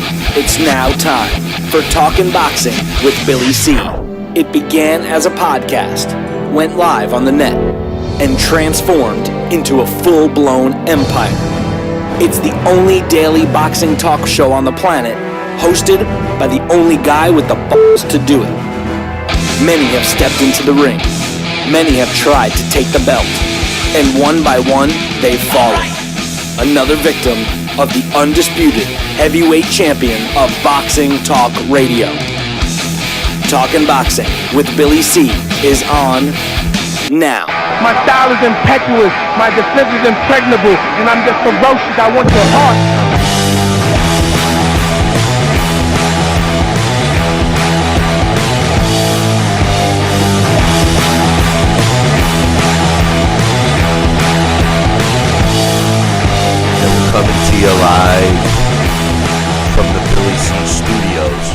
It's now time for Talkin' Boxing with Billy C. It began as a podcast, went live on the net, and transformed into a full-blown empire. It's the only daily boxing talk show on the planet, hosted by the only guy with the balls to do it. Many have stepped into the ring. Many have tried to take the belt. And one by one, they've fallen. Another victim of the undisputed heavyweight champion of boxing talk radio. Talkin' Boxing with Billy C is on now. My style is impetuous, my defense is impregnable, and I'm just ferocious. I want your heart. Coming to you live from the Billy C Studios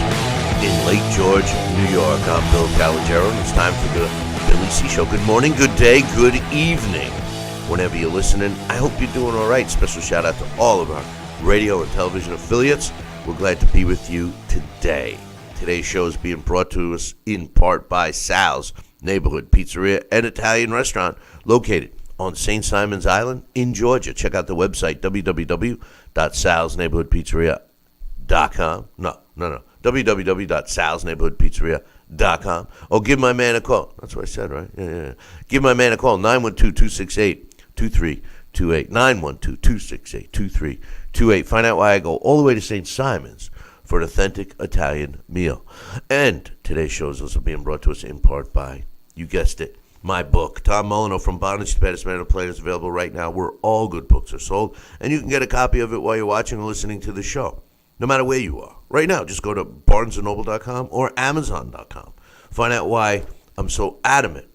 in Lake George, New York. I'm Bill Calogero, and it's time for the Billy C Show. Good morning, good day, good evening, whenever you're listening. I hope you're doing all right. Special shout out to all of our radio and television affiliates. We're glad to be with you today. Today's show is being brought to us in part by Sal's Neighborhood Pizzeria and Italian Restaurant, located on St. Simon's Island in Georgia. Check out the website, www.salsneighborhoodpizzeria.com. No. www.salsneighborhoodpizzeria.com. Or give my man a call. That's what I said, right? Yeah. Give my man a call, 912-268-2328. 912-268-2328. Find out why I go all the way to St. Simon's for an authentic Italian meal. And today's show is also being brought to us in part by, you guessed it, my book, Tom Molyneux, From Bondage to Baddest Man on the Planet, is available right now where all good books are sold. And you can get a copy of it while you're watching or listening to the show, no matter where you are. Right now, just go to barnesandnoble.com or amazon.com. Find out why I'm so adamant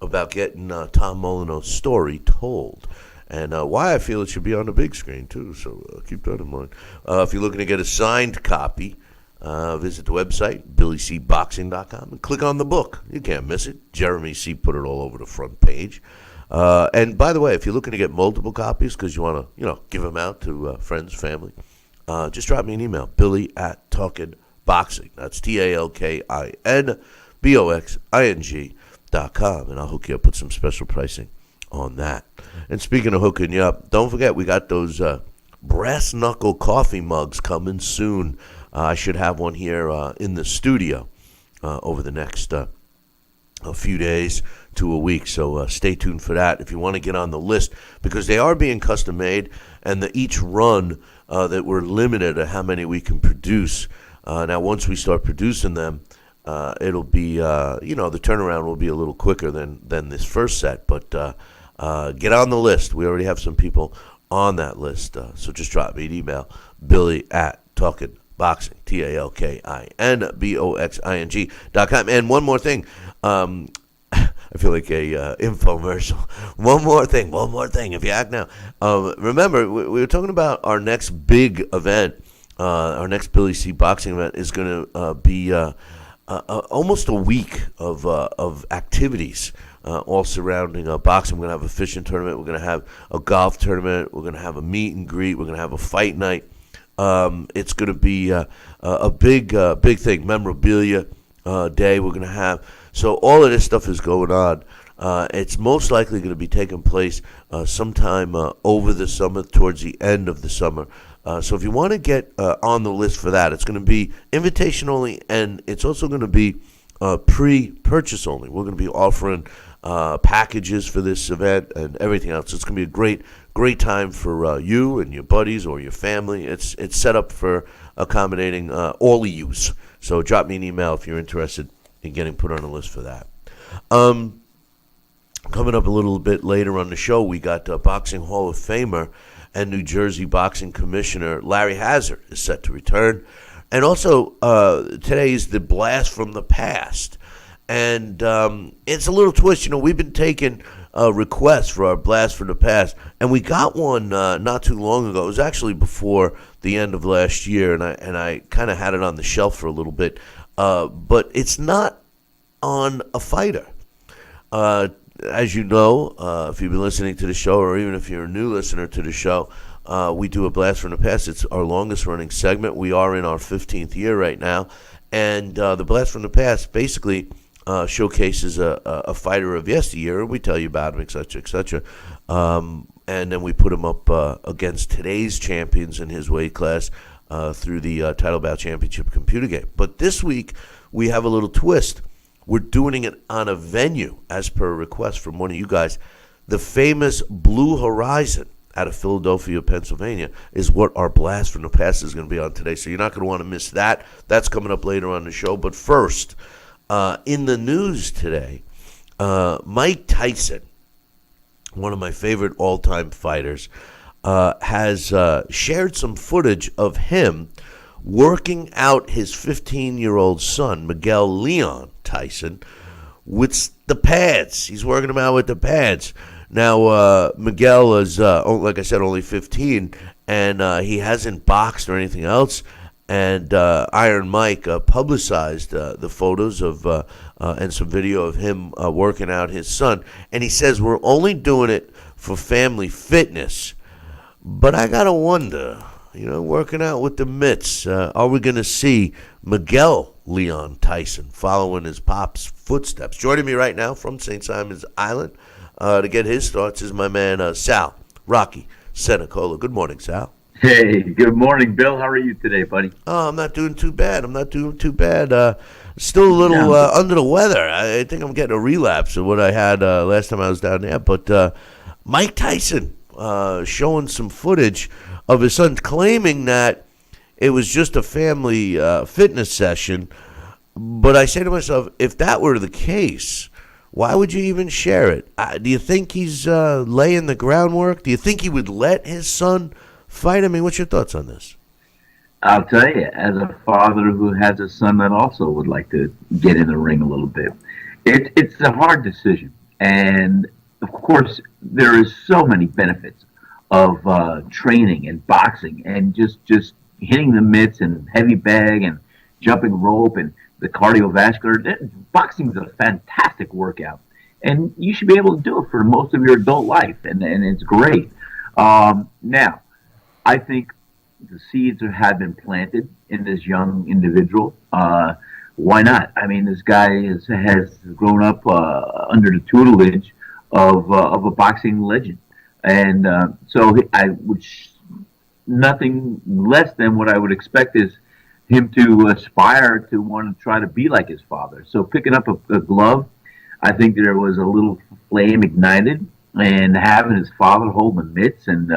about getting Tom Molyneux's story told. And why I feel it should be on the big screen, too. So keep that in mind. If you're looking to get a signed copy, visit the website, BillyCBoxing.com, and click on the book. You can't miss it. Jeremy C. put it all over the front page. And by the way, if you're looking to get multiple copies because you want to, give them out to friends, family, just drop me an email, Billy@TalkinBoxing. That's TalkinBoxing.com, and I'll hook you up with some special pricing on that. And speaking of hooking you up, don't forget we got those brass knuckle coffee mugs coming soon. I should have one here in the studio over the next a few days to a week, so stay tuned for that if you want to get on the list, because they are being custom made, and each run that we're limited at how many we can produce. Now, once we start producing them, it'll be, the turnaround will be a little quicker than this first set, but get on the list. We already have some people on that list, so just drop me an email, Billy@TalkinBoxing, TalkinBoxing.com. And one more thing, I feel like a infomercial. One more thing, if you act now. Remember, we were talking about our next big event. Our next Billy C boxing event is going to be almost a week of activities, all surrounding boxing. We're going to have a fishing tournament. We're going to have a golf tournament. We're going to have a meet and greet. We're going to have a fight night. It's going to be a big thing, memorabilia day we're going to have. So all of this stuff is going on. It's most likely going to be taking place sometime over the summer, towards the end of the summer. So if you want to get on the list for that, it's going to be invitation only, and it's also going to be pre-purchase only. We're going to be offering packages for this event and everything else. It's going to be a great time for you and your buddies or your family. It's set up for accommodating all of yous. So drop me an email if you're interested in getting put on the list for that. Coming up a little bit later on the show, we got Boxing Hall of Famer and New Jersey Boxing Commissioner Larry Hazzard is set to return. And also, today is the Blast from the Past. And it's a little twist. We've been taking requests for our Blast from the Past, and we got one not too long ago. It was actually before the end of last year, and I kind of had it on the shelf for a little bit. But it's not on a fighter. As you know, if you've been listening to the show, or even if you're a new listener to the show, we do a Blast from the Past. It's our longest running segment. We are in our 15th year right now. And the Blast from the Past basically showcases a fighter of yesteryear. We tell you about him, et cetera, et cetera. And then we put him up against today's champions in his weight class through the Title Bout Championship computer game. But this week, we have a little twist. We're doing it on a venue, as per a request from one of you guys. The famous Blue Horizon out of Philadelphia, Pennsylvania, is what our Blast from the Past is going to be on today. So you're not going to want to miss that. That's coming up later on the show. But first, in the news today, Mike Tyson, one of my favorite all-time fighters, has shared some footage of him working out his 15-year-old son, Miguel Leon Tyson, with the pads. He's working him out with the pads. Now, Miguel is, like I said, only 15, and he hasn't boxed or anything else. And Iron Mike publicized the photos of and some video of him working out his son. And he says, we're only doing it for family fitness. But I got to wonder, working out with the mitts, are we going to see Miguel Leon Tyson following his pop's footsteps? Joining me right now from St. Simon's Island to get his thoughts is my man Sal, Rocky Cenicola. Good morning, Sal. Hey, good morning, Bill. How are you today, buddy? Oh, I'm not doing too bad. Still a little under the weather. I think I'm getting a relapse of what I had last time I was down there. But Mike Tyson showing some footage of his son, claiming that it was just a family fitness session. But I say to myself, if that were the case, why would you even share it? Do you think he's laying the groundwork? Do you think he would let his son fight? I mean, what's your thoughts on this? I'll tell you, as a father who has a son that also would like to get in the ring a little bit, it's a hard decision. And, of course, there is so many benefits of training and boxing and just hitting the mitts and heavy bag and jumping rope and the cardiovascular. Boxing is a fantastic workout, and you should be able to do it for most of your adult life, and it's great. Now, I think the seeds have been planted in this young individual. Why not? I mean, this guy has grown up under the tutelage of a boxing legend, and so I would nothing less than what I would expect is him to aspire to want to try to be like his father. So picking up a glove, I think there was a little flame ignited, and having his father hold the mitts, and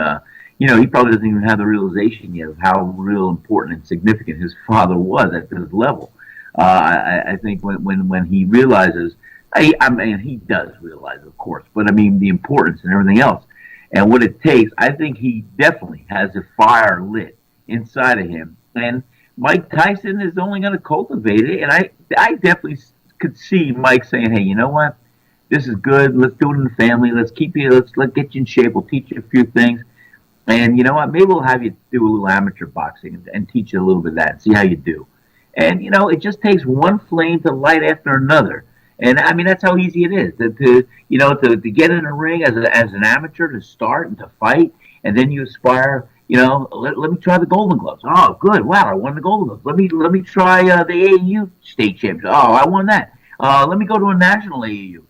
he probably doesn't even have the realization yet of how real important and significant his father was at this level. I think when he realizes, I mean, he does realize, of course, but I mean the importance and everything else, and what it takes. I think he definitely has a fire lit inside of him, and Mike Tyson is only going to cultivate it. And I definitely could see Mike saying, hey, you know what? This is good. Let's do it in the family. Let's get you in shape. We'll teach you a few things. And you know what? Maybe we'll have you do a little amateur boxing and teach you a little bit of that and see how you do. And, it just takes one flame to light after another. And, I mean, that's how easy it is to get in a ring as an amateur, to start and to fight. And then you aspire, let me try the Golden Gloves. Oh, good. Wow, I won the Golden Gloves. Let me try the AAU state championship. Oh, I won that. Let me go to a national AAU.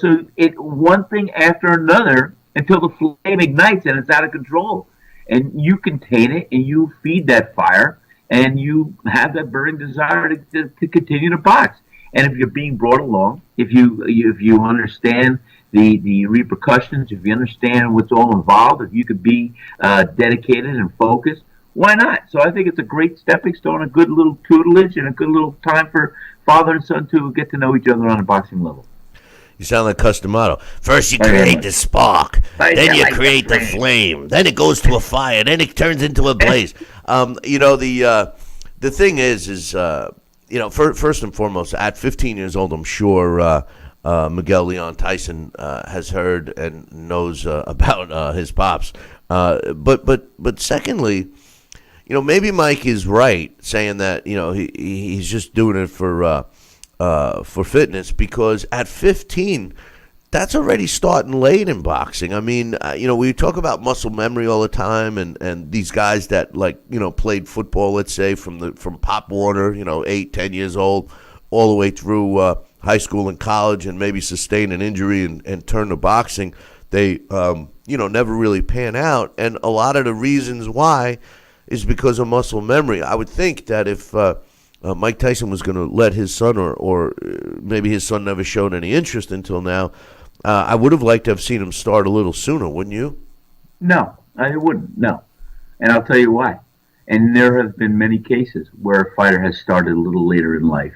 So it one thing after another until the flame ignites and it's out of control. And you contain it and you feed that fire and you have that burning desire to continue to box. And if you're being brought along, if you understand the repercussions, if you understand what's all involved, if you could be dedicated and focused, why not? So I think it's a great stepping stone, a good little tutelage, and a good little time for father and son to get to know each other on a boxing level. You sound like Customato. First you create the spark, then you create the flame, then it goes to a fire, then it turns into a blaze. The thing is first and foremost, at 15 years old, I'm sure Miguel Leon Tyson has heard and knows about his pops. But secondly, maybe Mike is right saying that he's just doing it for fitness, because at 15, that's already starting late in boxing. I mean, we talk about muscle memory all the time, and these guys that played football, let's say from Pop Warner, 8, 10 years old, all the way through high school and college, and maybe sustain an injury and turn to boxing. They never really pan out, and a lot of the reasons why is because of muscle memory. I would think that if Mike Tyson was going to let his son, or maybe his son never showed any interest until now, I would have liked to have seen him start a little sooner, wouldn't you? No, I wouldn't. No, and I'll tell you why. And there have been many cases where a fighter has started a little later in life,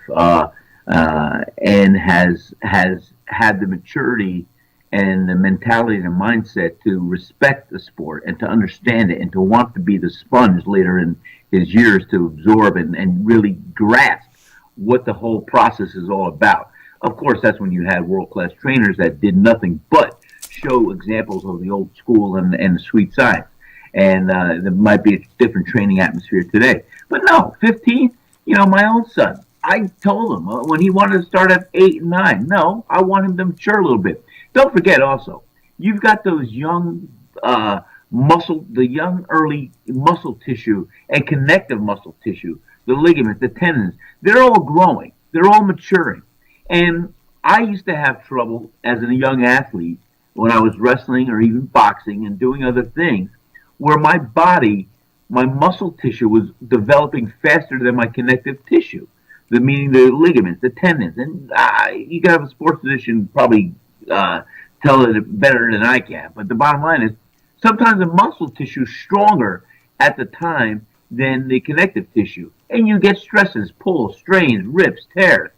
and has had the maturity and the mentality and the mindset to respect the sport and to understand it and to want to be the sponge later in his years to absorb and really grasp what the whole process is all about. Of course, that's when you had world-class trainers that did nothing but show examples of the old school and the sweet science. And there might be a different training atmosphere today. But no, 15, my own son, I told him when he wanted to start at 8 and 9, no, I want him to mature a little bit. Don't forget also, you've got those young the young early muscle tissue and connective muscle tissue, the ligaments, the tendons. They're all growing. They're all maturing. And I used to have trouble as a young athlete when I was wrestling or even boxing and doing other things where my body, my muscle tissue was developing faster than my connective tissue, meaning the ligaments, the tendons. And you can have a sports physician probably tell it better than I can. But the bottom line is sometimes the muscle tissue is stronger at the time than the connective tissue. And you get stresses, pulls, strains, rips, tears.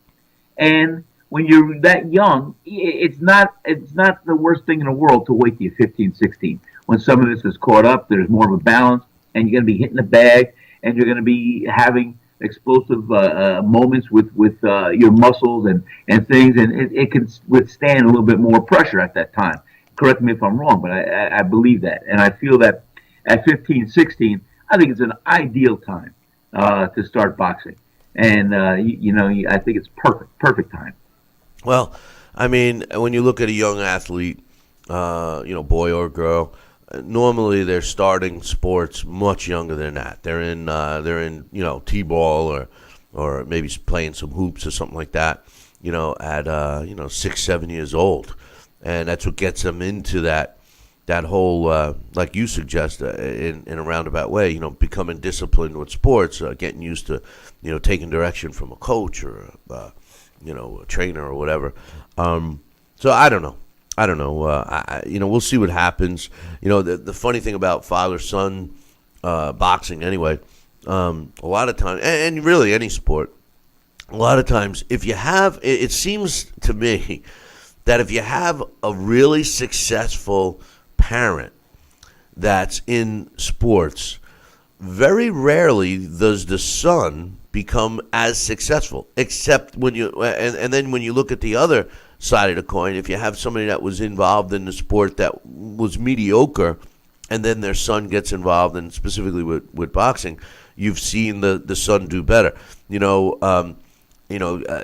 And when you're that young, it's not the worst thing in the world to wait till you're 15, 16. When some of this is caught up, there's more of a balance, and you're going to be hitting the bag, and you're going to be having explosive moments with your muscles and things, and it can withstand a little bit more pressure at that time. Correct me if I'm wrong, but I believe that. And I feel that at 15, 16, I think it's an ideal time to start boxing. And, I think it's perfect time. Well, I mean, when you look at a young athlete, boy or girl, normally they're starting sports much younger than that. They're in t-ball or maybe playing some hoops or something like that, at 6, 7 years old, and that's what gets them into that whole like you suggest in a roundabout way, becoming disciplined with sports, getting used to taking direction from a coach or a trainer or whatever. So I don't know. We'll see what happens. The funny thing about father-son boxing, anyway, a lot of times, and really any sport, a lot of times, if you have, it seems to me that if you have a really successful parent that's in sports, very rarely does the son become as successful, except when and then when you look at the other side of the coin, if you have somebody that was involved in the sport that was mediocre and then their son gets involved, and specifically with boxing, you've seen the son do better.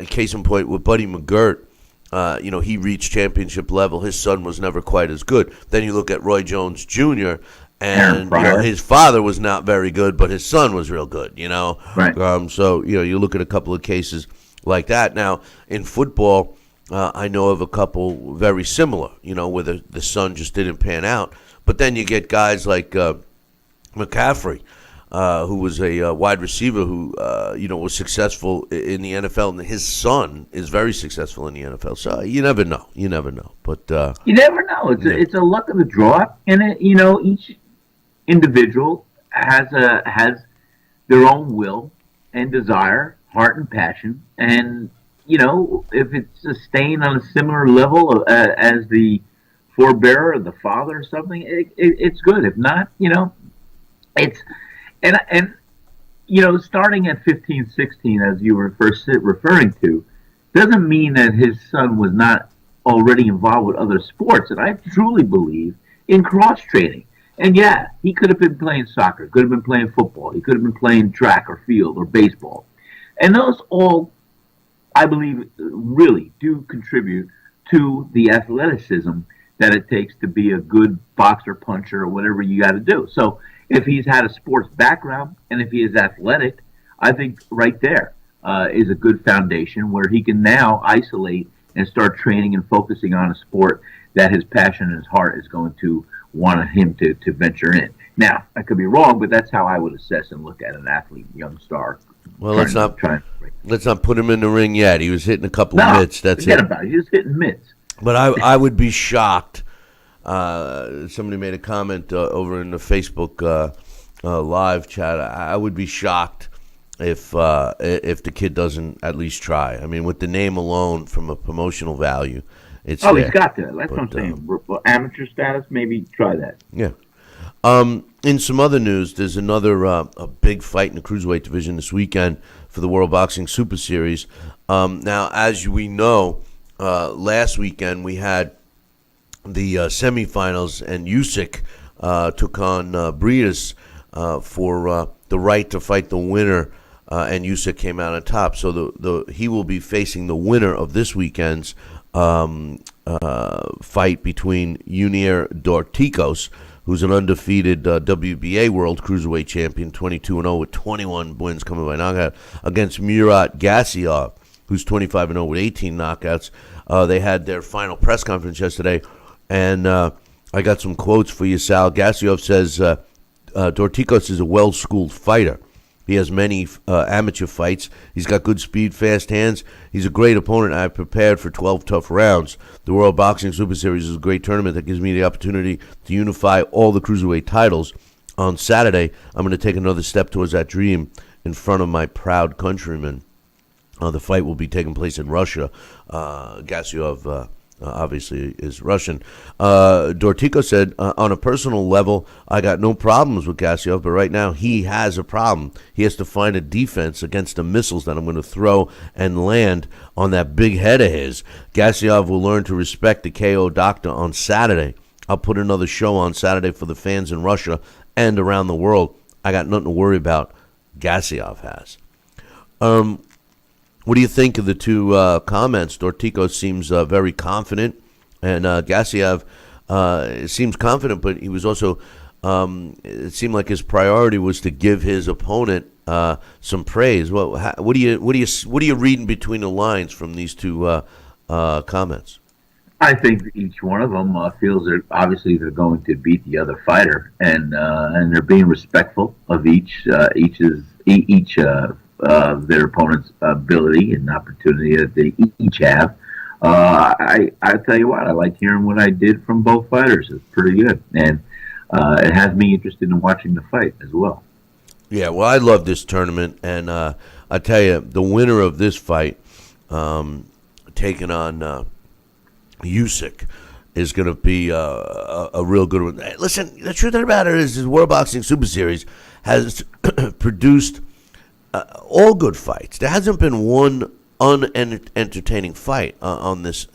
Case in point with Buddy McGirt, he reached championship level. His son was never quite as good. Then you look at Roy Jones Jr., and his father was not very good, but his son was real good, Right. So you look at a couple of cases like that. Now, in football, I know of a couple very similar, where the son just didn't pan out. But then you get guys like McCaffrey, who was a wide receiver who, was successful in the NFL, and his son is very successful in the NFL. So you never know. But you never know. It's a luck of the draw, and each individual has their own will and desire, heart and passion, and if it's sustained on a similar level as the forebearer or the father or something, it's good. If not, it's and starting at 15, 16, as you were first referring to, doesn't mean that his son was not already involved with other sports. And I truly believe in cross training. And yeah, he could have been playing soccer, could have been playing football, he could have been playing track or field or baseball. And those all, I believe, really do contribute to the athleticism that it takes to be a good boxer, puncher, or whatever you got to do. So if he's had a sports background and if he is athletic, I think right there is a good foundation where he can now isolate and start training and focusing on a sport that his passion and his heart is going to want him to venture in. Now, I could be wrong, but that's how I would assess and look at an athlete, young star. Well, let's not put him in the ring yet. He was hitting a couple of mitts. That's forget it. About it. He was hitting mitts. But I would be shocked. Somebody made a comment over in the Facebook live chat. I would be shocked if the kid doesn't at least try. I mean, with the name alone, from a promotional value, it's there. He's got that. That's what I'm saying. Amateur status, maybe try that. Yeah. In some other news, there's another a big fight in the cruiserweight division this weekend for the World Boxing Super Series. Now, as we know, last weekend we had the semifinals, and Usyk took on Briedis for the right to fight the winner, and Usyk came out on top. So he will be facing the winner of this weekend's fight between Junior Dorticos, who's an undefeated WBA World Cruiserweight Champion, 22-0 with 21 wins coming by knockout, against Murat Gassiev, who's 25-0 with 18 knockouts. They had their final press conference yesterday, and I got some quotes for you, Sal. Gassiev says, Dorticos is a well-schooled fighter. He has many amateur fights. He's got good speed, fast hands. He's a great opponent. I've prepared for 12 tough rounds. The World Boxing Super Series is a great tournament that gives me the opportunity to unify all the cruiserweight titles. On Saturday, I'm going to take another step towards that dream in front of my proud countrymen. The fight will be taking place in Russia. Gassiev obviously is Russian. Dortico said, on a personal level, I got no problems with Gassiev, but right now he has a problem. He has to find a defense against the missiles that I'm going to throw and land on that big head of his. Gassiev will learn to respect the KO doctor on Saturday. I'll put another show on Saturday for the fans in Russia and around the world. I got nothing to worry about. Gassiev has. What do you think of the two comments? Dorticos seems very confident, and Gassiev seems confident, but he was also. It seemed like his priority was to give his opponent some praise. Well, what are you reading between the lines from these two comments? I think each one of them feels that obviously they're going to beat the other fighter, and they're being respectful of each their opponent's ability and opportunity that they each have. I tell you what, I like hearing what I did from both fighters. It's pretty good, and it has me interested in watching the fight as well. Yeah, well, I love this tournament, and I tell you, the winner of this fight, taking on Usyk, is going to be a real good one. Listen, the truth of the matter is the World Boxing Super Series has produced all good fights. There hasn't been one unentertaining fight on this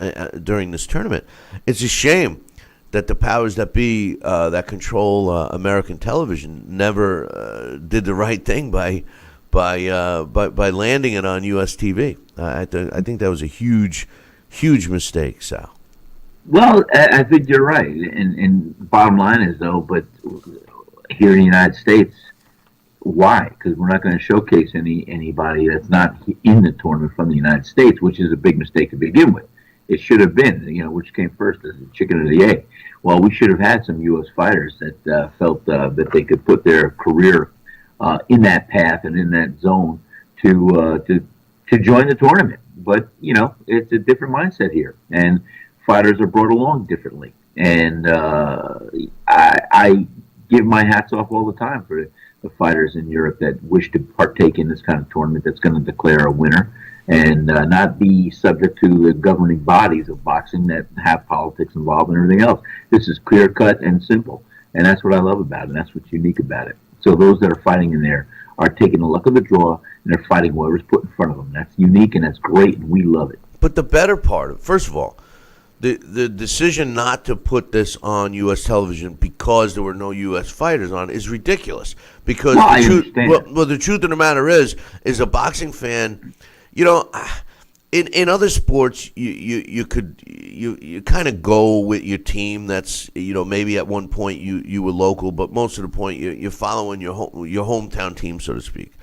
during this tournament. It's a shame that the powers that be that control American television never did the right thing by landing it on U.S. TV. I think that was a huge mistake, Sal. Well, I think you're right. And bottom line is, though, but here in the United States, why? Because we're not going to showcase anybody that's not in the tournament from the United States, which is a big mistake to begin with. It should have been, which came first, the chicken or the egg. Well, we should have had some U.S. fighters that felt that they could put their career in that path and in that zone to join the tournament. But it's a different mindset here, and fighters are brought along differently. And I give my hats off all the time for the fighters in Europe that wish to partake in this kind of tournament that's going to declare a winner and not be subject to the governing bodies of boxing that have politics involved and everything else. This is clear cut and simple, and that's what I love about it, and that's what's unique about it. So those that are fighting in there are taking the luck of the draw, and they're fighting whoever's put in front of them. That's unique, and that's great, and we love it. But the better part, first of all, the decision not to put this on U.S. television because there were no U.S. fighters on is ridiculous. Because the truth of the matter is a boxing fan, in other sports, you kind of go with your team. That's maybe at one point you were local, but most of the point you're following your hometown team, so to speak.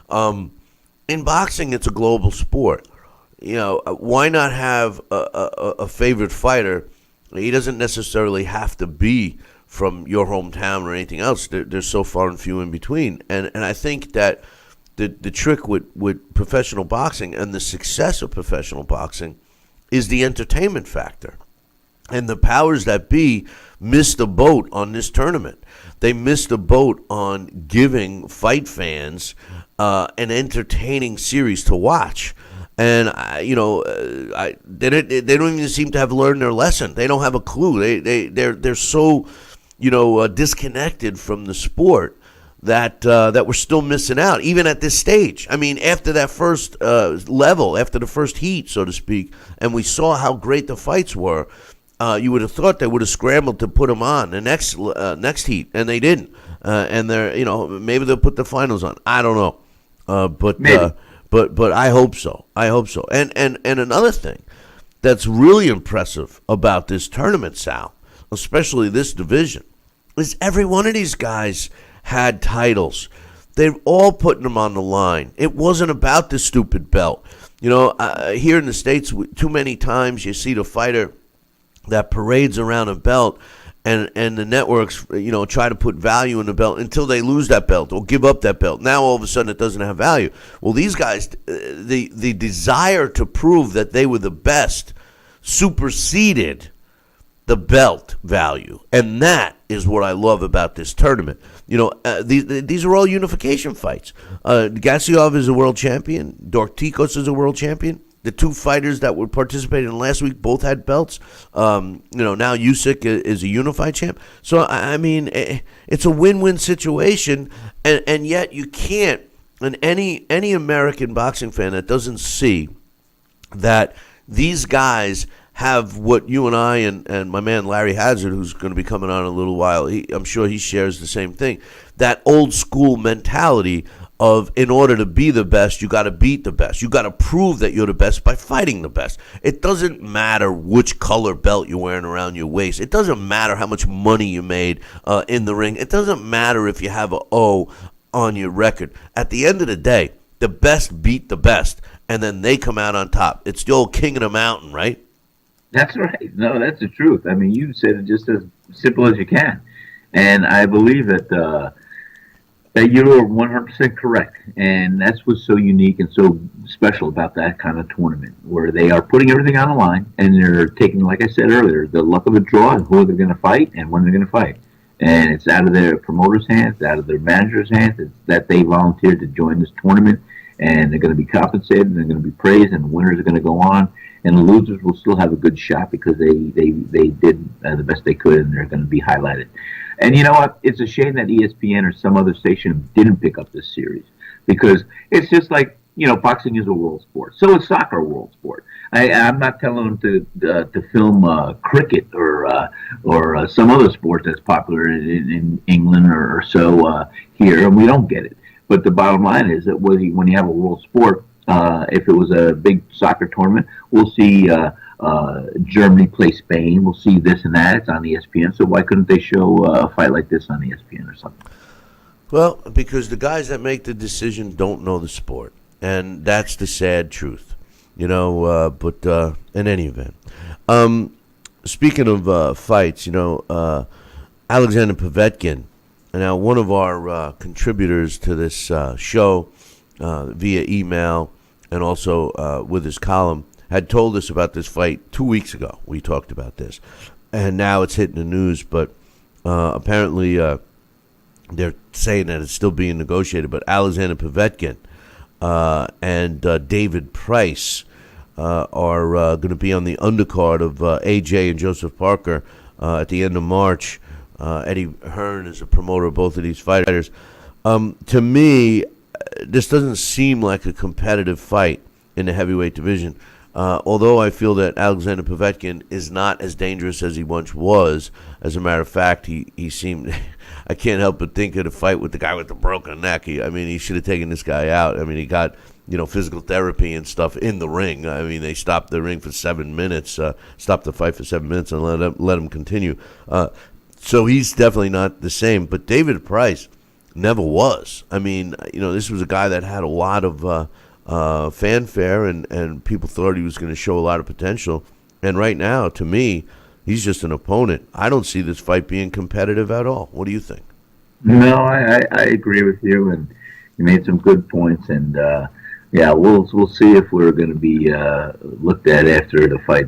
In boxing, it's a global sport. Why not have a favorite fighter? He doesn't necessarily have to be from your hometown or anything else. They're so far and few in between, and I think that. The trick with professional boxing and the success of professional boxing is the entertainment factor. And the powers that be missed the boat on this tournament. They missed the boat on giving fight fans an entertaining series to watch. And, they don't even seem to have learned their lesson. They don't have a clue. They're so, disconnected from the sport that we're still missing out, even at this stage. I mean, after that first level, after the first heat, so to speak, and we saw how great the fights were, you would have thought they would have scrambled to put them on the next heat, and they didn't. And they're, maybe they'll put the finals on. I don't know, but I hope so. I hope so. And another thing that's really impressive about this tournament, Sal, especially this division, is every one of these guys had titles. They're all putting them on the line. It wasn't about the stupid belt. Here in the States, too many times you see the fighter that parades around a belt, and the networks, try to put value in the belt until they lose that belt or give up that belt. Now all of a sudden it doesn't have value. Well, these guys, the desire to prove that they were the best superseded the belt value, and that is what I love about this tournament. These are all unification fights. Gassiev is a world champion. Dorticos is a world champion. The two fighters that were participating last week both had belts. Now Usyk is a unified champ. So I mean, it's a win-win situation, and yet you can't. And any American boxing fan that doesn't see that these guys have what you and I and my man Larry Hazzard, who's going to be coming on in a little while, I'm sure he shares the same thing, that old school mentality of, in order to be the best, you got to beat the best. You got to prove that you're the best by fighting the best. It doesn't matter which color belt you're wearing around your waist. It doesn't matter how much money you made in the ring. It doesn't matter if you have an O on your record. At the end of the day, the best beat the best, and then they come out on top. It's the old king of the mountain, right? That's right. No, that's the truth. I mean, you said it just as simple as you can. And I believe that that you are 100% correct. And that's what's so unique and so special about that kind of tournament, where they are putting everything on the line, and they're taking, like I said earlier, the luck of the draw and who they're going to fight and when they're going to fight. And it's out of their promoters' hands, out of their managers' hands. It's that they volunteered to join this tournament, and they're going to be compensated, and they're going to be praised, and the winners are going to go on. And the losers will still have a good shot because they did the best they could, and they're going to be highlighted. And you know what? It's a shame that ESPN or some other station didn't pick up this series, because it's just like, boxing is a world sport. So is soccer a world sport. I'm not telling them to film cricket or some other sport that's popular in England or so here, and we don't get it. But the bottom line is that when you have a world sport, if it was a big soccer tournament, we'll see Germany play Spain. We'll see this and that. It's on ESPN. So why couldn't they show a fight like this on ESPN or something? Well, because the guys that make the decision don't know the sport, and that's the sad truth. But in any event, speaking of fights, Alexander Povetkin, now one of our contributors to this show via email and also with his column, had told us about this fight 2 weeks ago. We talked about this, and now it's hitting the news, but apparently they're saying that it's still being negotiated. But Alexander Povetkin and David Price are going to be on the undercard of AJ and Joseph Parker at the end of March. Eddie Hearn is a promoter of both of these fighters. To me, this doesn't seem like a competitive fight in the heavyweight division. Although I feel that Alexander Povetkin is not as dangerous as he once was. As a matter of fact, he seemed... I can't help but think of the fight with the guy with the broken neck. He should have taken this guy out. He got physical therapy and stuff in the ring. I mean, they stopped the ring for 7 minutes, stopped the fight for 7 minutes, and let him continue. So he's definitely not the same. But David Price never was. I mean, this was a guy that had a lot of fanfare, and people thought he was going to show a lot of potential. And right now, to me, he's just an opponent. I don't see this fight being competitive at all. What do you think? No, I agree with you, and you made some good points. And we'll see if we're going to be looked at after the fight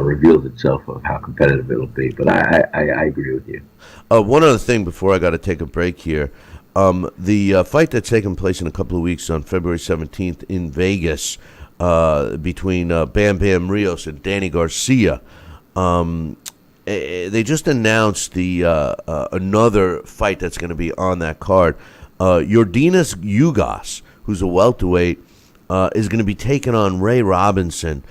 reveals itself of how competitive it'll be. But I agree with you. One other thing before I got to take a break here. The fight that's taking place in a couple of weeks on February 17th in Vegas between Bam Bam Rios and Danny Garcia. They just announced the another fight that's going to be on that card. Yordenis Ugas, who's a welterweight, is going to be taking on Ray Robinson.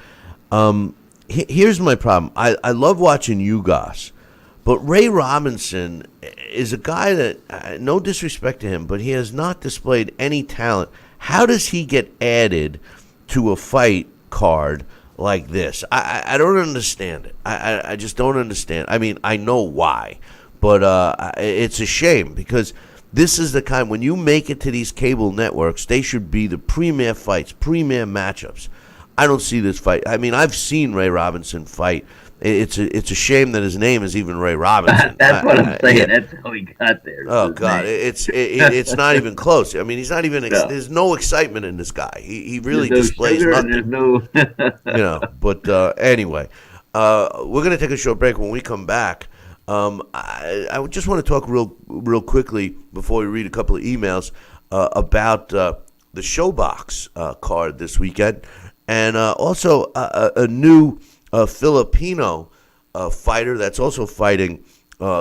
Here's my problem. I love watching Ugas, but Ray Robinson is a guy that, no disrespect to him, but he has not displayed any talent. How does he get added to a fight card like this? I don't understand it. I just don't understand. I mean, I know why, but it's a shame because this is the kind, when you make it to these cable networks, they should be the premier fights, premier matchups. I don't see this fight. I mean, I've seen Ray Robinson fight. It's a shame that his name is even Ray Robinson. That's what I'm saying. That's how he got there. Oh God, it's not even close. I mean, he's not even. No. There's no excitement in this guy. He really displays nothing. But anyway, we're gonna take a short break. When we come back, I just want to talk real quickly before we read a couple of emails about the Showbox card this weekend, and also a new Filipino fighter that's also fighting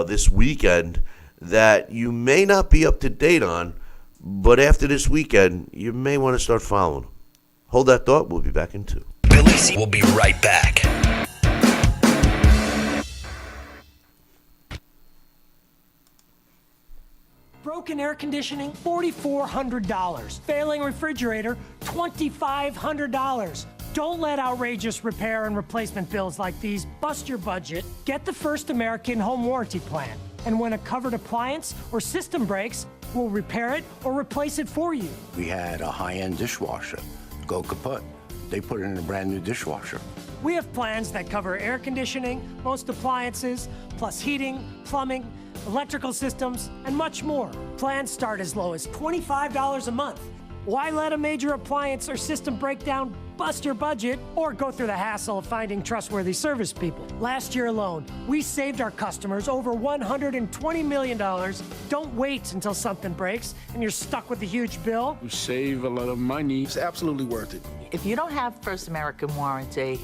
this weekend that you may not be up to date on, but after this weekend, you may want to start following him. Hold that thought. We'll be back in 2. Billy C will be right back. Broken air conditioning, $4,400. Failing refrigerator, $2,500. Don't let outrageous repair and replacement bills like these bust your budget. Get the First American Home Warranty Plan. And when a covered appliance or system breaks, we'll repair it or replace it for you. We had a high-end dishwasher go kaput. They put it in a brand new dishwasher. We have plans that cover air conditioning, most appliances, plus heating, plumbing, electrical systems, and much more. Plans start as low as $25 a month. Why let a major appliance or system breakdown bust your budget or go through the hassle of finding trustworthy service people? Last year alone, we saved our customers over $120 million. Don't wait until something breaks and you're stuck with a huge bill. You save a lot of money. It's absolutely worth it. If you don't have First American Warranty,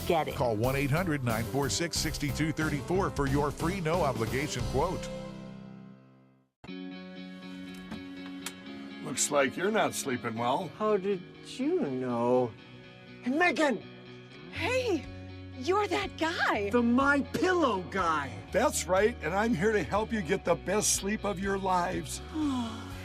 get it. Call 1-800-946-6234 for your free no-obligation quote. Looks like you're not sleeping well. How did you know? And Megan! Hey, you're that guy. The My Pillow guy. That's right, and I'm here to help you get the best sleep of your lives.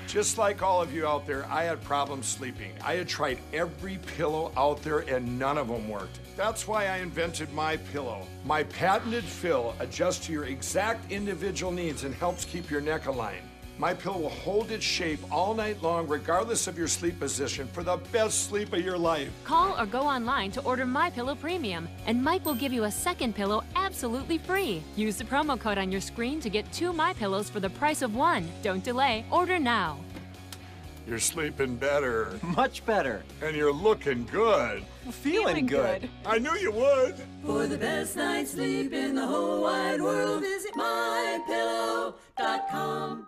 Just like all of you out there, I had problems sleeping. I had tried every pillow out there and none of them worked. That's why I invented My Pillow. My patented fill adjusts to your exact individual needs and helps keep your neck aligned. My Pillow will hold its shape all night long, regardless of your sleep position, for the best sleep of your life. Call or go online to order My Pillow Premium, and Mike will give you a second pillow absolutely free. Use the promo code on your screen to get 2 My Pillows for the price of 1. Don't delay. Order now. You're sleeping better. Much better. And you're looking good. Feeling good. I knew you would. For the best night's sleep in the whole wide world, visit mypillow.com.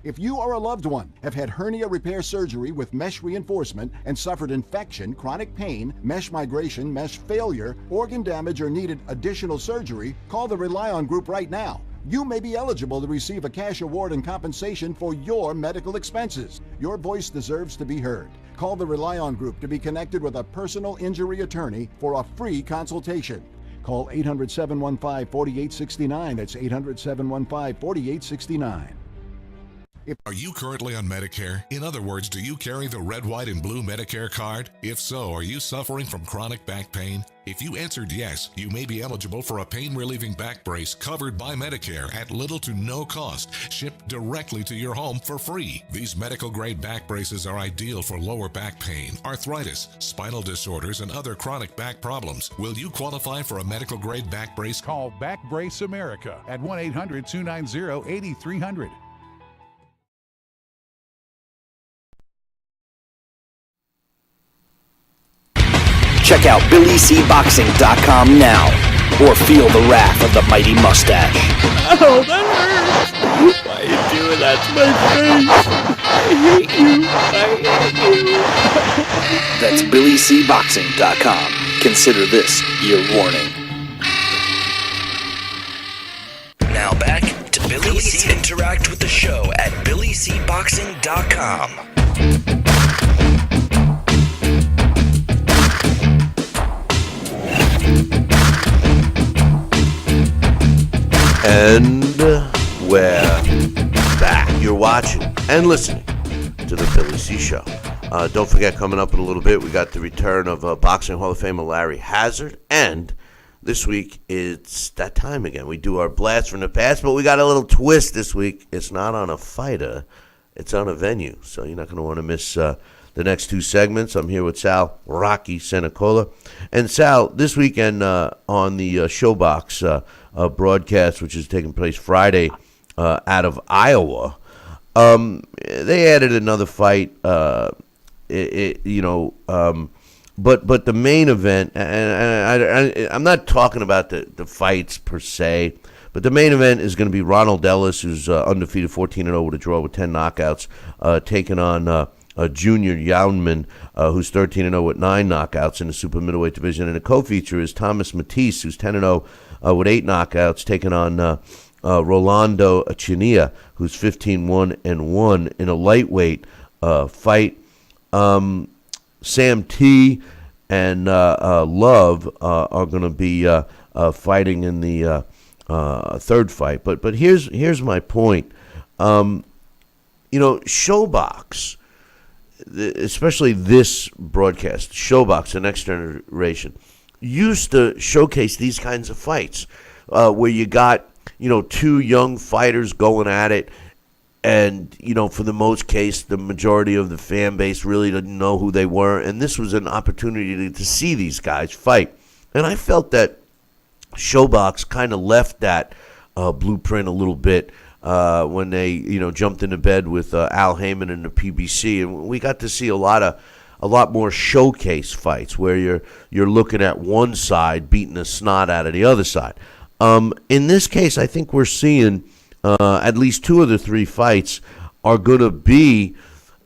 If you or a loved one have had hernia repair surgery with mesh reinforcement and suffered infection, chronic pain, mesh migration, mesh failure, organ damage, or needed additional surgery, call the Rely On Group right now. You may be eligible to receive a cash award and compensation for your medical expenses. Your voice deserves to be heard. Call the Rely On Group to be connected with a personal injury attorney for a free consultation. Call 800-715-4869. That's 800-715-4869. Are you currently on Medicare? In other words, do you carry the red, white, and blue Medicare card? If so, are you suffering from chronic back pain? If you answered yes, you may be eligible for a pain-relieving back brace covered by Medicare at little to no cost, shipped directly to your home for free. These medical-grade back braces are ideal for lower back pain, arthritis, spinal disorders, and other chronic back problems. Will you qualify for a medical-grade back brace? Call Back Brace America at 1-800-290-8300. Check out BillyCBoxing.com now, or feel the wrath of the mighty mustache. Oh, that hurts. Why are you doing that to my face? I hate you. That's BillyCBoxing.com. Consider this your warning. Now back to Billy C. Interact with the show at BillyCBoxing.com. And we're back. You're watching and listening to the Billy C. Show. Don't forget, coming up in a little bit, we got the return of Boxing Hall of Famer Larry Hazzard. And this week, it's that time again. We do our blast from the past, but we got a little twist this week. It's not on a fighter. It's on a venue. So you're not going to want to miss the next two segments. I'm here with Sal Rocky Cenicola. And Sal, this weekend on the Showbox broadcast, which is taking place Friday out of Iowa, they added another fight. But the main event, and I'm not talking about the fights per se, but the main event is going to be Ronald Ellis, who's undefeated 14-0 with a draw with 10 knockouts, taking on Junior Younman, who's 13-0 with 9 knockouts in the super middleweight division. And the co-feature is Thomas Matisse, who's 10-0 with 8 knockouts, taking on Rolando Chenilla, who's 15-1-1 in a lightweight fight. Sam T and Love are going to be fighting in the third fight. But here's my point. Showbox, especially this broadcast, Showbox, the next generation, used to showcase these kinds of fights where you got, two young fighters going at it. And, for the most case, the majority of the fan base really didn't know who they were. And this was an opportunity to see these guys fight. And I felt that Showbox kind of left that blueprint a little bit when they, jumped into bed with Al Heyman and the PBC. And we got to see a lot more showcase fights where you're looking at one side beating the snot out of the other side. In this case, I think we're seeing at least 2 of the 3 fights are going to be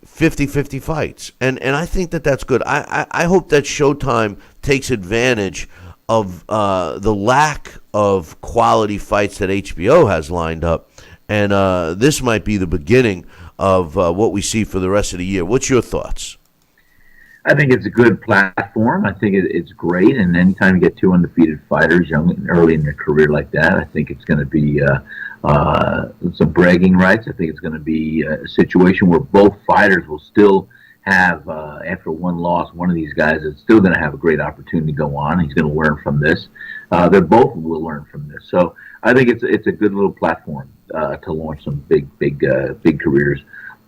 50-50 fights. And I think that's good. I hope that Showtime takes advantage of the lack of quality fights that HBO has lined up. And this might be the beginning of what we see for the rest of the year. What's your thoughts? I think it's a good platform. I think it's great. And anytime you get 2 undefeated fighters young and early in their career like that, I think it's going to be some bragging rights. I think it's going to be a situation where both fighters will still have, after one loss, one of these guys is still going to have a great opportunity to go on. He's going to learn from this. They both will learn from this. So I think it's a good little platform to launch some big careers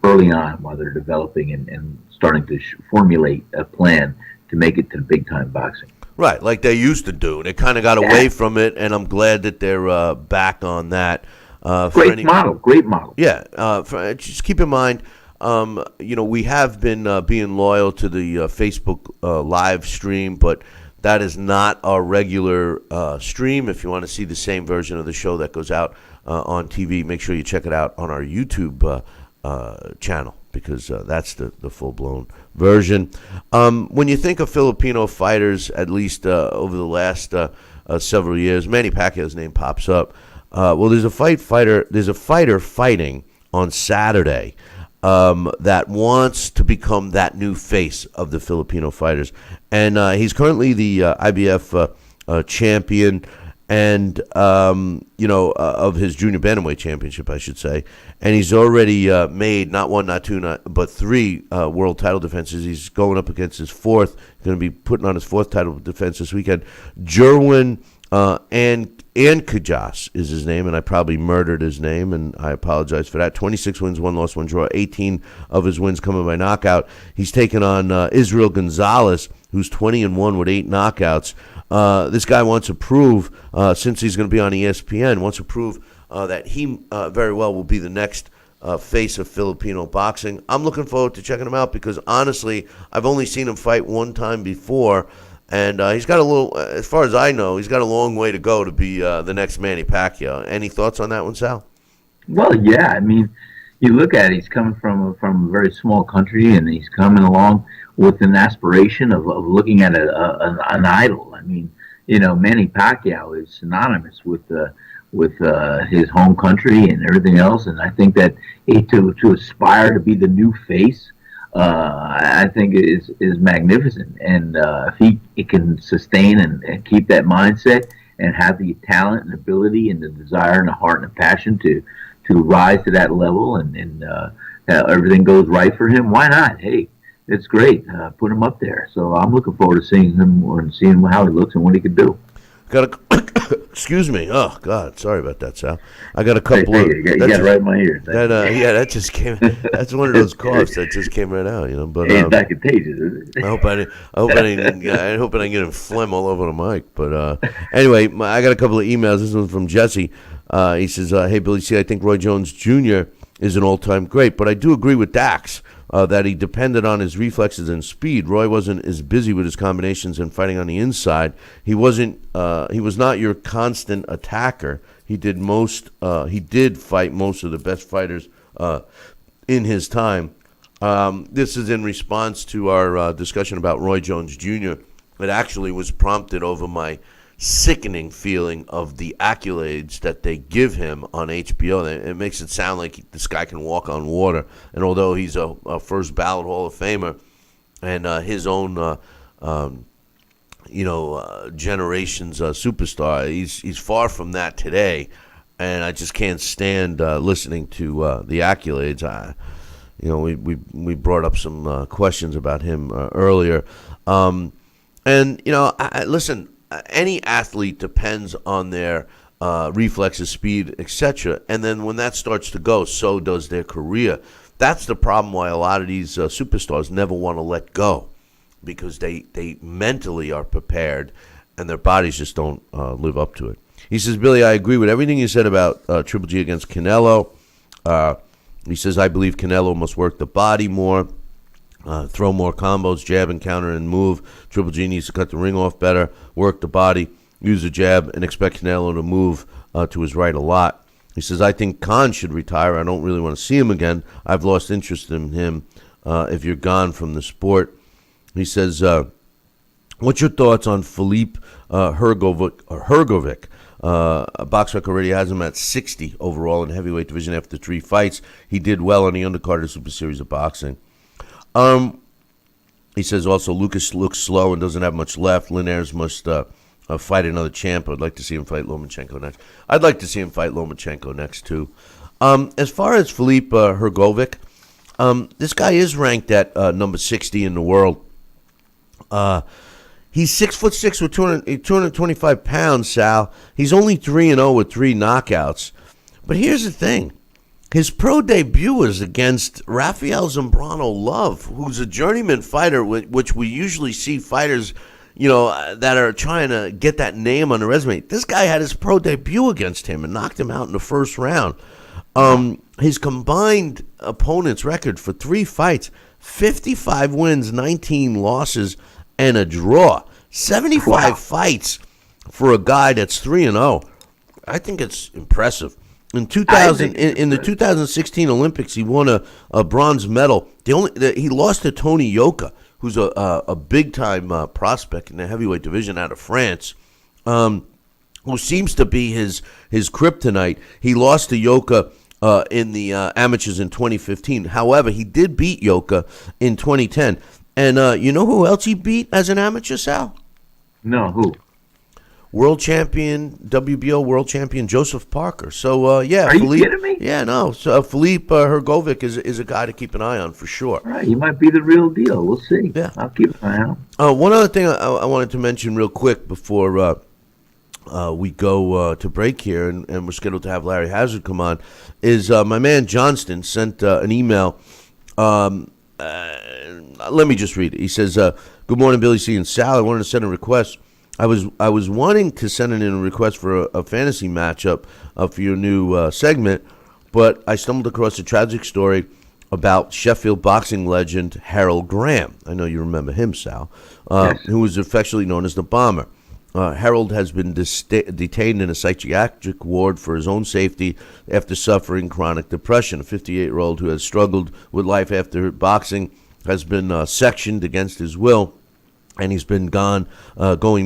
early on while they're developing and starting to formulate a plan to make it to the big-time boxing. Right, like they used to do. They kind of got away from it, and I'm glad that they're back on that. Great model. Yeah, just keep in mind, we have been being loyal to the Facebook live stream, but that is not our regular stream. If you want to see the same version of the show that goes out on TV, make sure you check it out on our YouTube channel, because that's the full-blown version. When you think of Filipino fighters, at least over the last several years, Manny Pacquiao's name pops up. There's a fighter fighting on Saturday that wants to become that new face of the Filipino fighters, and he's currently the IBF champion. and of his junior bantamweight championship, I should say. And he's already made not one, not two, but three world title defenses. He's going up against his fourth. He's going to be putting on his fourth title defense this weekend. Jerwin Ancajas is his name, and I probably murdered his name, and I apologize for that. 26 wins, 1 loss, 1 draw. 18 of his wins coming by knockout. He's taken on Israel Gonzalez, who's 20-1 with 8 knockouts. This guy wants to prove, since he's going to be on ESPN, wants to prove that he very well will be the next face of Filipino boxing. I'm looking forward to checking him out because, honestly, I've only seen him fight one time before, and he's got a little, as far as I know, he's got a long way to go to be the next Manny Pacquiao. Any thoughts on that one, Sal? Well, yeah. I mean, you look at it, he's coming from a very small country, and he's coming along with an aspiration of looking at an idol. I mean, Manny Pacquiao is synonymous with his home country and everything else, and I think that to aspire to be the new face, I think is magnificent. And if he can sustain and keep that mindset and have the talent and ability and the desire and the heart and the passion to rise to that level, and everything goes right for him, why not? Hey, it's great. Put him up there. So I'm looking forward to seeing him and seeing how he looks and what he could do. Excuse me. Oh God, sorry about that, Sal. I got a couple of. You got it right in my ear. That just came. That's one of those coughs that just came right out. But it's not contagious, is it? I hope I didn't get phlegm all over the mic. But anyway, I got a couple of emails. This one's from Jesse. He says, "Hey Billy C, I think Roy Jones Jr. is an all-time great, but I do agree with Dax." That he depended on his reflexes and speed. Roy wasn't as busy with his combinations and fighting on the inside. He wasn't. He was not your constant attacker. He did fight most of the best fighters in his time. This is in response to our discussion about Roy Jones Jr. It actually was prompted over my sickening feeling of the accolades that they give him on HBO. It makes it sound like this guy can walk on water. And although he's a first ballot Hall of Famer and his own, generation's superstar, he's far from that today. And I just can't stand listening to the accolades. We brought up some questions about him earlier. Listen. Any athlete depends on their reflexes, speed, etc. And then when that starts to go, so does their career. That's the problem why a lot of these superstars never want to let go, because they mentally are prepared and their bodies just don't live up to it. He says, Billy, I agree with everything you said about Triple G against Canelo. He says, I believe Canelo must work the body more. Throw more combos, jab and counter and move. Triple G needs to cut the ring off better, work the body, use the jab, and expect Canelo to move to his right a lot. He says, I think Khan should retire. I don't really want to see him again. I've lost interest in him if you're gone from the sport. He says, what's your thoughts on Filip Hrgovic? Boxrec already has him at 60 overall in heavyweight division after 3 fights. He did well on the undercard of Super Series of Boxing. He says also Lucas looks slow and doesn't have much left. Linares must fight another champ. I'd like to see him fight Lomachenko next. I'd like to see him fight Lomachenko next too. As far as Filip Hrgovic, this guy is ranked at number 60 in the world. He's 6'6" with 225 pounds, Sal. He's only 3-0 with 3 knockouts. But here's the thing. His pro debut was against Rafael Zambrano Love, who's a journeyman fighter, which we usually see fighters, that are trying to get that name on the resume. This guy had his pro debut against him and knocked him out in the first round. His combined opponent's record for 3 fights, 55 wins, 19 losses, and a draw. 75 fights for a guy that's 3-0. I think it's impressive. In the 2016 Olympics, he won a bronze medal. He lost to Tony Yoka, who's a big time prospect in the heavyweight division out of France, who seems to be his kryptonite. He lost to Yoka in the amateurs in 2015. However, he did beat Yoka in 2010. And you know who else he beat as an amateur, Sal? No, who? world champion, WBO world champion Joseph Parker. So, yeah. Are you kidding me? Yeah, no. So Filip Hrgovic is a guy to keep an eye on for sure. All right, he might be the real deal. We'll see. Yeah. I'll keep an eye out. One other thing I wanted to mention real quick before we go to break here, and we're scheduled to have Larry Hazzard come on, is my man Johnston sent an email. Let me just read it. He says, good morning, Billy C and Sal. I wanted to send a request. I was wanting to send in a request for a fantasy matchup for your new segment, but I stumbled across a tragic story about Sheffield boxing legend Harold Graham. I know you remember him, Sal, Yes. who was affectionately known as the Bomber. Harold has been detained in a psychiatric ward for his own safety after suffering chronic depression. A 58-year-old who has struggled with life after boxing has been sectioned against his will, and he's been going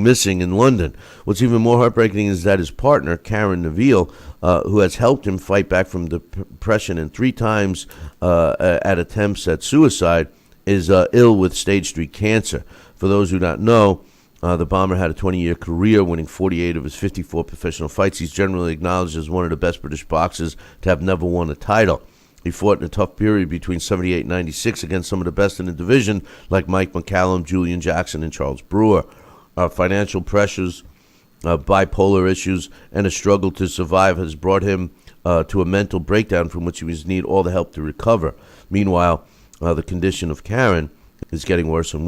missing in London. What's even more heartbreaking is that his partner, Karen Neville, who has helped him fight back from depression and 3 times at attempts at suicide, is ill with stage 3 cancer. For those who don't know, the Bomber had a 20-year career, winning 48 of his 54 professional fights. He's generally acknowledged as one of the best British boxers to have never won a title. He fought in a tough period between 78 and 96 against some of the best in the division, like Mike McCallum, Julian Jackson, and Charles Brewer. Financial pressures, bipolar issues, and a struggle to survive has brought him to a mental breakdown from which he was need all the help to recover. Meanwhile, the condition of Karen is getting worse and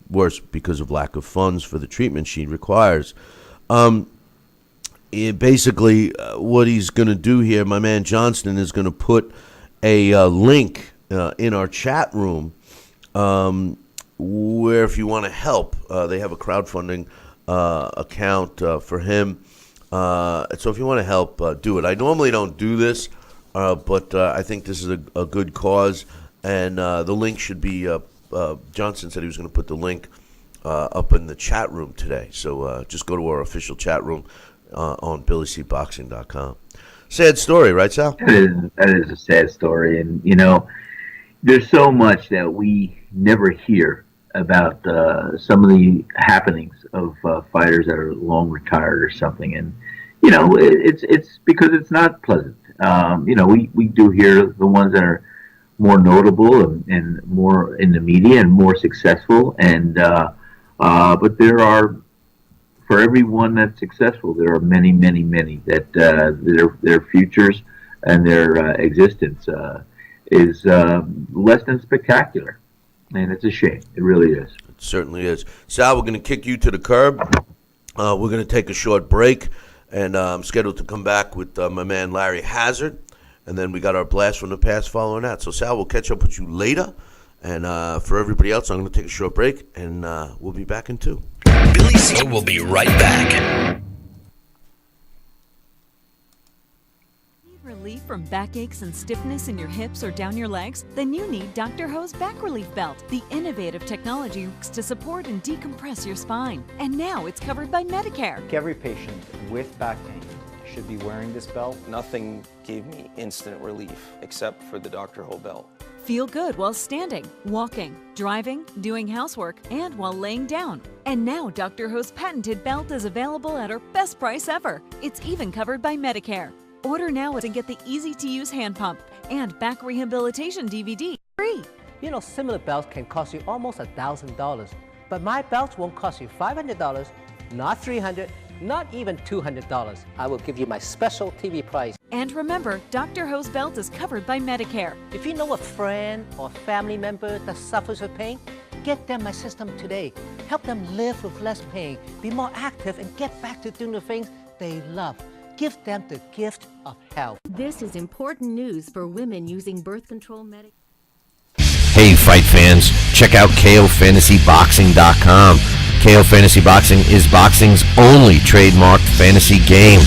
worse because of lack of funds for the treatment she requires. Basically, what he's going to do here, my man Johnston, is going to put a link in our chat room where if you want to help, they have a crowdfunding account for him. So if you want to help, do it. I normally don't do this, but I think this is a good cause, and the link should be Johnson said he was going to put the link up in the chat room today. So just go to our official chat room on BillyCBoxing.com. Sad story, right, Sal? That is a sad story. And, there's so much that we never hear about some of the happenings of fighters that are long retired or something. And, it's because it's not pleasant. We do hear the ones that are more notable and more in the media and more successful. And but there are, for everyone that's successful, there are many, many, many that their futures and their existence is less than spectacular. And it's a shame. It really is. It certainly is. Sal, we're going to kick you to the curb. We're going to take a short break, and I'm scheduled to come back with my man Larry Hazzard. And then we got our blast from the past following that. So, Sal, we'll catch up with you later. And for everybody else, I'm going to take a short break, and we'll be back in 2. Billy C will be right back. Need relief from backaches and stiffness in your hips or down your legs? Then you need Dr. Ho's Back Relief Belt. The innovative technology works to support and decompress your spine. And now it's covered by Medicare. Every patient with back pain should be wearing this belt. Nothing gave me instant relief except for the Dr. Ho belt. Feel good while standing, walking, driving, doing housework, and while laying down. And now Dr. Ho's patented belt is available at our best price ever. It's even covered by Medicare. Order now and get the easy-to-use hand pump and back rehabilitation DVD free. Similar belts can cost you almost $1,000, but my belts won't cost you $500, not $300, not even $200. I will give you my special TV price. And remember, Dr. Ho's belt is covered by Medicare. If you know a friend or family member that suffers with pain, get them my system today. Help them live with less pain, be more active, and get back to doing the things they love. Give them the gift of health. This is important news for women using birth control medication. Hey, fight fans, check out KOFantasyBoxing.com. KO Fantasy Boxing is boxing's only trademarked fantasy game.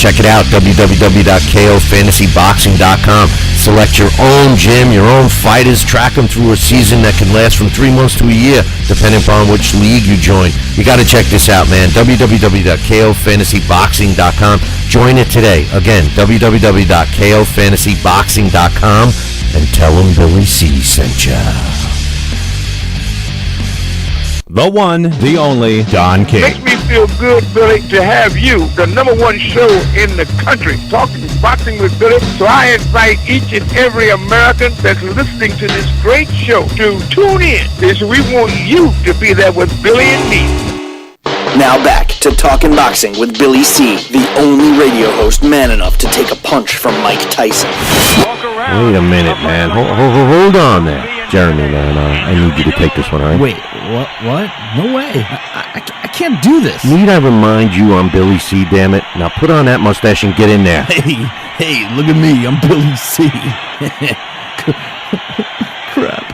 Check it out, www.KOFantasyBoxing.com. Select your own gym, your own fighters, track them through a season that can last from 3 months to a year, depending upon which league you join. You got to check this out, man. www.KOFantasyBoxing.com. Join it today. Again, www.KOFantasyBoxing.com, and tell them Billy C sent ya. the one, the only Don King. Makes me feel good, Billy, to have you, the #1 show in the country, talking boxing with Billy. So I invite each and every American that's listening to this great show to tune in, because we want you to be there with Billy and me. Now back to Talking Boxing with Billy C., the only radio host man enough to take a punch from Mike Tyson. Wait a minute, man. Hold on there. Jeremy, man, I need you to take this one, all right? Wait, what? No way. I can't do this. Need I remind you I'm Billy C., damn it? Now put on that mustache and get in there. Hey, look at me. I'm Billy C. Crap.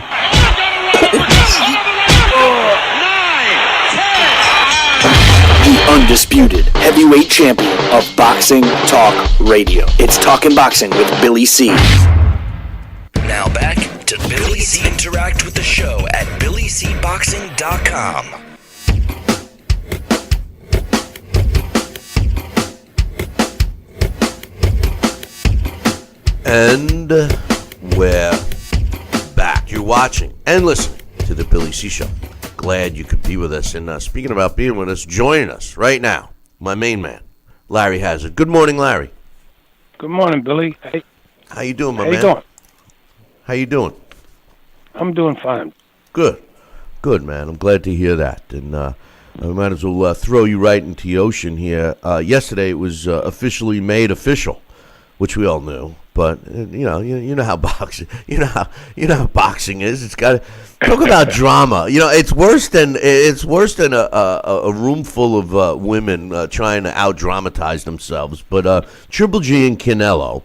The undisputed heavyweight champion of Boxing Talk Radio. It's Talking Boxing with Billy C. Now back to Billy C. Interact with the show at BillyCBoxing.com. And we're back. You're watching and listening to the Billy C. Show. Glad you could be with us. And speaking about being with us, joining us right now, my main man, Larry Hazzard. Good morning, Larry. Good morning, Billy. Hey. How you doing, my man? How you doing? How you doing? I'm doing fine. Good, man. I'm glad to hear that. And I might as well throw you right into the ocean here. Yesterday, it was officially made official, which we all knew. But you know how boxing, you know how boxing is. It's got talk about drama. It's worse than a room full of women trying to out dramatize themselves. But Triple G and Canelo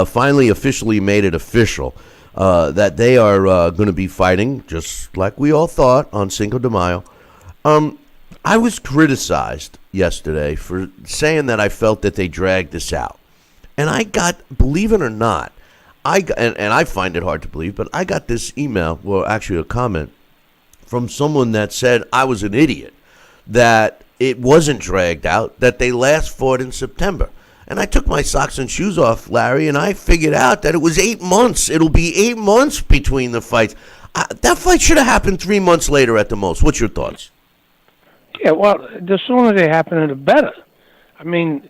finally officially made it official that they are going to be fighting, just like we all thought, on Cinco de Mayo. I was criticized yesterday for saying that I felt that they dragged this out. And I got, believe it or not, and I find it hard to believe, but I got this email, well, actually a comment, from someone that said I was an idiot, that it wasn't dragged out, that they last fought in September. And I took my socks and shoes off, Larry, and I figured out that it was 8 months. It'll be 8 months between the fights. That fight should have happened 3 months later at the most. What's your thoughts? Yeah, well, the sooner they happen, the better. I mean,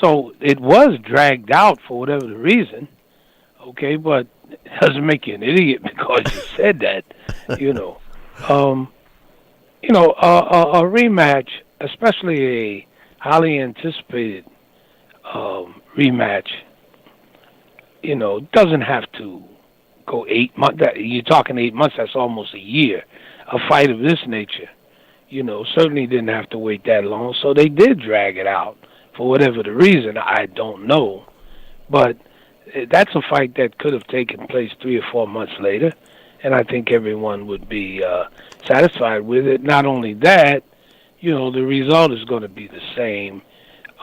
so it was dragged out for whatever the reason, okay, but it doesn't make you an idiot because you said that, A rematch, especially a highly anticipated rematch, doesn't have to go 8 months. You're talking 8 months, that's almost a year. A fight of this nature, certainly didn't have to wait that long, so they did drag it out. For whatever the reason, I don't know. But that's a fight that could have taken place 3 or 4 months later, and I think everyone would be satisfied with it. Not only that, the result is going to be the same,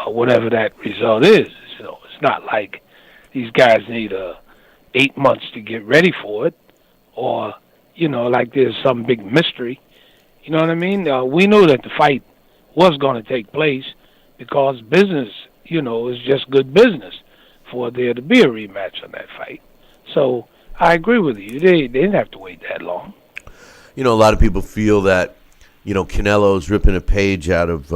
whatever that result is. It's not like these guys need 8 months to get ready for it, or, like there's some big mystery. You know what I mean? We knew that the fight was going to take place, because business, is just good business for there to be a rematch on that fight. So I agree with you. They didn't have to wait that long. A lot of people feel that, Canelo's ripping a page out of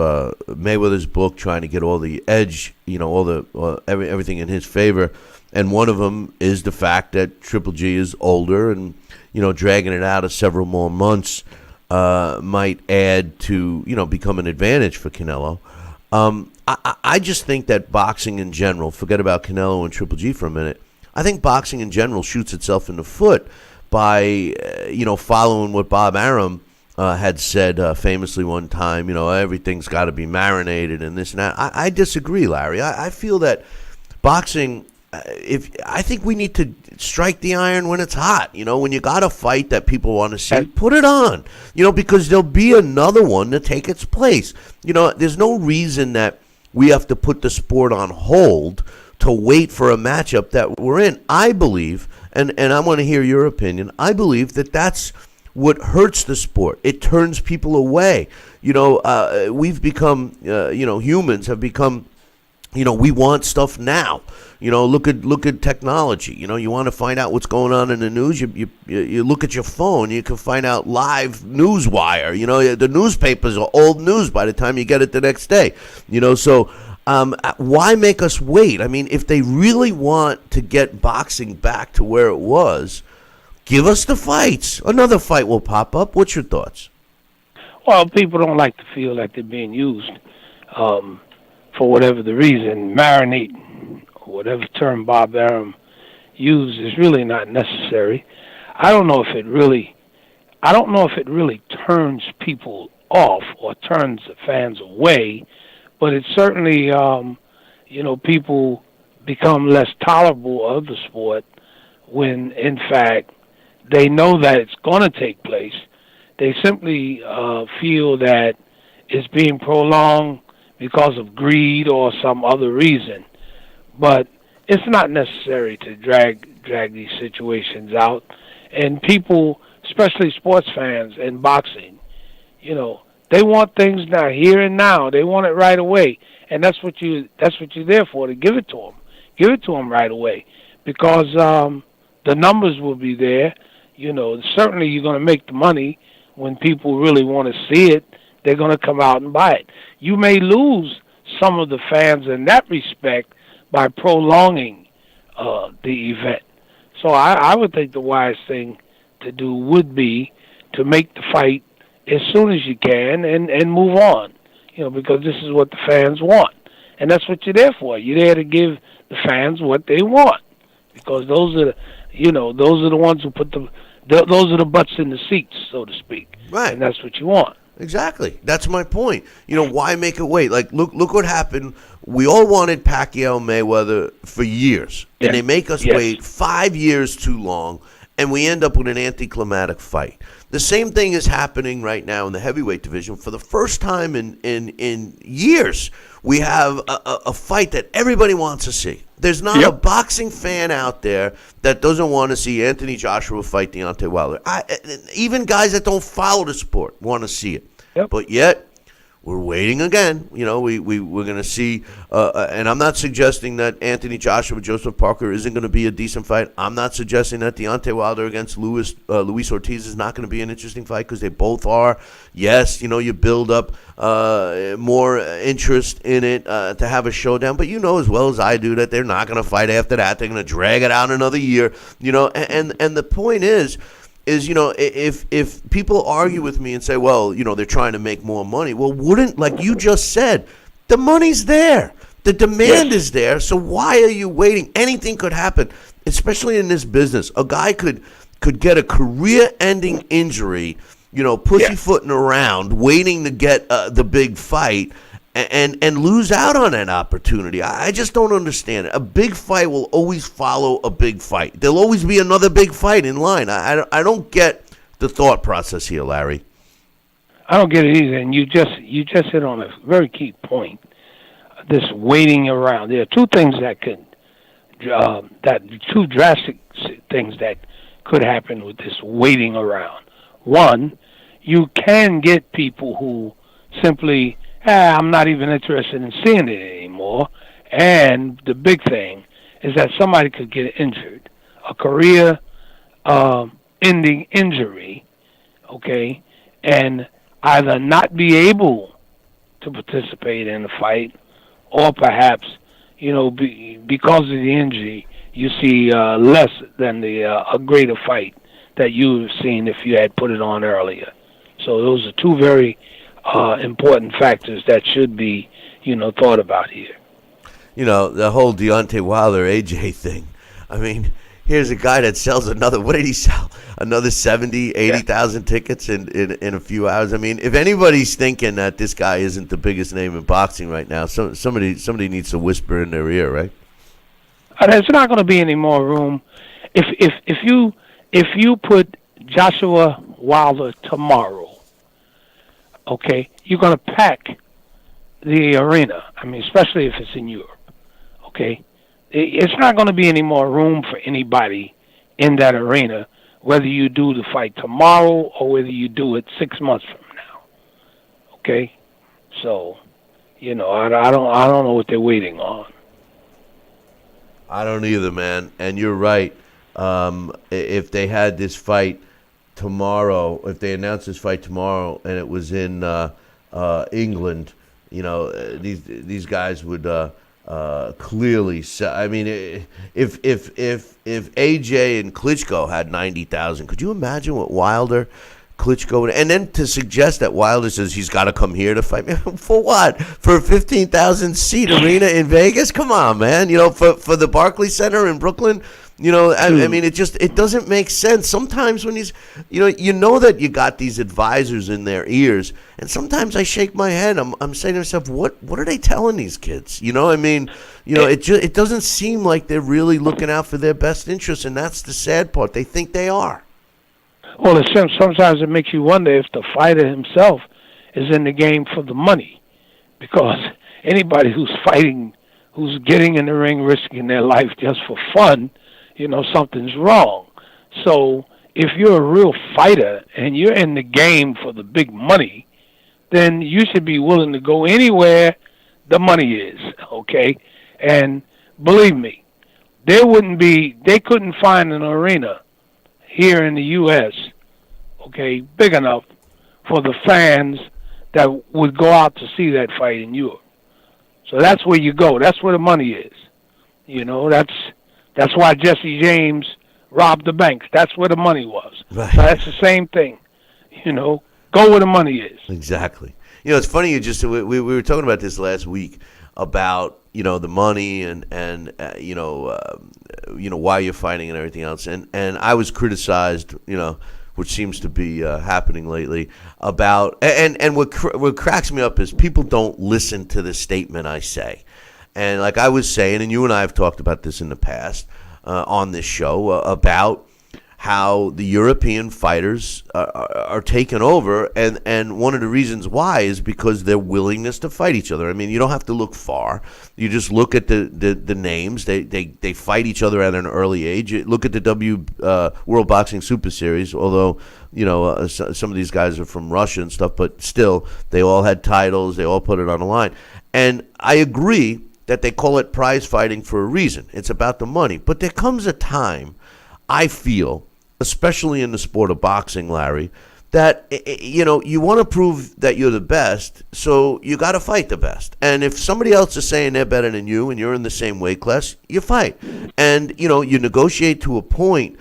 Mayweather's book, trying to get all the edge, everything in his favor. And one of them is the fact that Triple G is older and, dragging it out of several more months might add to, become an advantage for Canelo. I just think that boxing in general, forget about Canelo and Triple G for a minute, I think boxing in general shoots itself in the foot by, following what Bob Arum had said famously one time, everything's got to be marinated and this and that. I disagree, Larry. I feel that boxing, I think we need to strike the iron when it's hot. When you got a fight that people want to see, put it on. Because there'll be another one to take its place. There's no reason that we have to put the sport on hold to wait for a matchup that we're in. I believe, and I want to hear your opinion, I believe that that's what hurts the sport. It turns people away. We've become, humans have become we want stuff now. Look at technology. You want to find out what's going on in the news. You look at your phone. You can find out live news wire. The newspapers are old news by the time you get it the next day. So why make us wait? I mean, if they really want to get boxing back to where it was, give us the fights. Another fight will pop up. What's your thoughts? Well, people don't like to feel like they're being used for whatever the reason. Marinate, whatever term Bob Arum used, is really not necessary. I don't know if it really turns people off or turns the fans away, but it certainly, people become less tolerable of the sport when, in fact, they know that it's going to take place. They simply feel that it's being prolonged because of greed or some other reason. But it's not necessary to drag these situations out. And people, especially sports fans and boxing, they want things now, here and now. They want it right away, and that's what you're there for, to give it to them. Give it to them right away, because the numbers will be there. Certainly you're going to make the money when people really want to see it. They're going to come out and buy it. You may lose some of the fans in that respect by prolonging the event. So I would think the wise thing to do would be to make the fight as soon as you can and move on, because this is what the fans want. And that's what you're there for. You're there to give the fans what they want, because those are the ones who put those are the butts in the seats, so to speak. Right. And that's what you want. Exactly. That's my point. Why make it wait? Like, look what happened. We all wanted Pacquiao Mayweather for years, and they make us wait 5 years too long, and we end up with an anticlimactic fight. The same thing is happening right now in the heavyweight division. For the first time in years, we have a fight that everybody wants to see. There's not a boxing fan out there that doesn't want to see Anthony Joshua fight Deontay Wilder. Even guys that don't follow the sport want to see it. But yet, we're waiting again. We're going to see, and I'm not suggesting that Anthony Joshua, Joseph Parker isn't going to be a decent fight. I'm not suggesting that Deontay Wilder against Luis Ortiz is not going to be an interesting fight, because they both are. Yes, you build up more interest in it to have a showdown, but you know as well as I do that they're not going to fight after that. They're going to drag it out another year. And the point is if people argue with me and say, well, they're trying to make more money. Well, like you just said, the money's there. The demand is there. So why are you waiting? Anything could happen, especially in this business. A guy could get a career-ending injury, pussyfooting around, waiting to get the big fight, and lose out on that opportunity. I just don't understand it. A big fight will always follow a big fight. There'll always be another big fight in line. I don't get the thought process here, Larry. I don't get it either. And you just hit on a very key point. This waiting around. There are two things two drastic things that could happen with this waiting around. One, you can get people who simply, I'm not even interested in seeing it anymore. And the big thing is that somebody could get injured, a career-ending injury, okay, and either not be able to participate in the fight, or perhaps, because of the injury, you see less than a greater fight that you have seen if you had put it on earlier. So those are two very important factors that should be, thought about here. The whole Deontay Wilder AJ thing. I mean, here's a guy that sells what did he sell? Another 70, 80,000 tickets in a few hours. I mean, if anybody's thinking that this guy isn't the biggest name in boxing right now, somebody needs to whisper in their ear, right? There's not going to be any more room. If you put Joshua Wilder tomorrow, okay, you're going to pack the arena. I mean, especially if it's in Europe, okay? It's not going to be any more room for anybody in that arena, whether you do the fight tomorrow or whether you do it 6 months from now, okay? So, You know, I don't know what they're waiting on. I don't either, man. And you're right. If they had this fight tomorrow, if they announced this fight tomorrow, and it was in England, you know, these guys would clearly. I mean, if AJ and Klitschko had 90,000, could you imagine what Wilder, Klitschko, and then to suggest that Wilder says he's got to come here to fight me for what? For a 15,000 seat arena in Vegas? Come on, man. You know, for the Barclays Center in Brooklyn. You know, I mean, it doesn't make sense. Sometimes when you know that you got these advisors in their ears, and sometimes I shake my head. I'm saying to myself, what are they telling these kids? You know, I mean, you know, it doesn't seem like they're really looking out for their best interests, and that's the sad part. They think they are. Well, sometimes it makes you wonder if the fighter himself is in the game for the money, because anybody who's fighting, who's getting in the ring, risking their life just for fun, you know, something's wrong. So if you're a real fighter and you're in the game for the big money, then you should be willing to go anywhere the money is, okay? And believe me, they couldn't find an arena here in the U.S., okay, big enough for the fans that would go out to see that fight in Europe. So that's where you go. That's where the money is. You know, that's why Jesse James robbed the banks. That's where the money was. Right. So that's the same thing. You know, go where the money is. Exactly. You know, it's funny. We were talking about this last week about, you know, the money and you know why you're fighting and everything else. And I was criticized, you know, which seems to be happening lately, about and what cracks me up is people don't listen to the statement I say. And like I was saying, and you and I have talked about this in the past on this show, about how the European fighters are taken over, and one of the reasons why is because their willingness to fight each other. I mean, you don't have to look far. You just look at the names. They fight each other at an early age. Look at the World Boxing Super Series, although, you know, some of these guys are from Russia and stuff, but still, they all had titles. They all put it on the line. And I agree that they call it prize fighting for a reason. It's about the money. But there comes a time, I feel, especially in the sport of boxing, Larry, that, you know, you want to prove that you're the best, so you got to fight the best. And if somebody else is saying they're better than you and you're in the same weight class, you fight. And, you know, you negotiate to a point,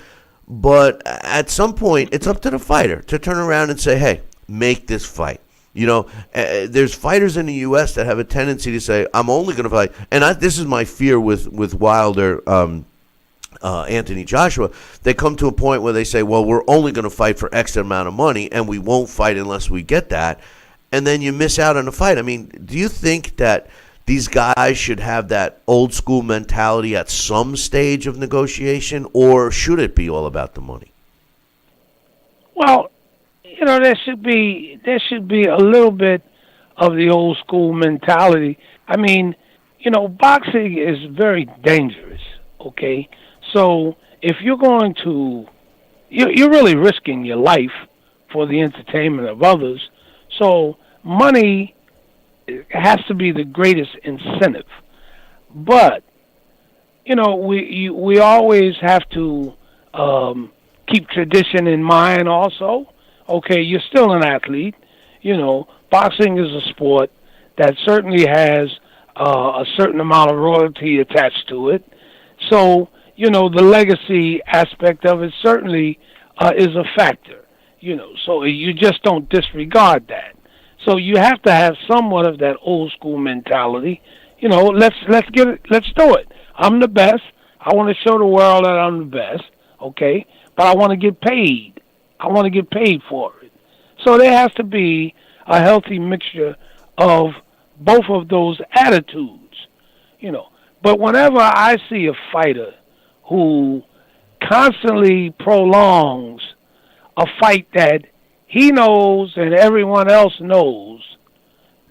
but at some point, it's up to the fighter to turn around and say, hey, make this fight. You know, there's fighters in the U.S. that have a tendency to say, I'm only going to fight. And this is my fear with Wilder, Anthony Joshua. They come to a point where they say, well, we're only going to fight for X amount of money, and we won't fight unless we get that. And then you miss out on the fight. I mean, do you think that these guys should have that old school mentality at some stage of negotiation, or should it be all about the money? Well, you know, there should be a little bit of the old school mentality. I mean, you know, boxing is very dangerous, okay? So if you're going to, you're really risking your life for the entertainment of others. So money has to be the greatest incentive. But, you know, we always have to keep tradition in mind also. Okay, you're still an athlete. You know, boxing is a sport that certainly has a certain amount of royalty attached to it. So, you know, the legacy aspect of it certainly is a factor, you know, so you just don't disregard that. So you have to have somewhat of that old school mentality. You know, let's do it. I'm the best. I want to show the world that I'm the best, okay? But I want to get paid. I want to get paid for it. So there has to be a healthy mixture of both of those attitudes, you know. But whenever I see a fighter who constantly prolongs a fight that he knows and everyone else knows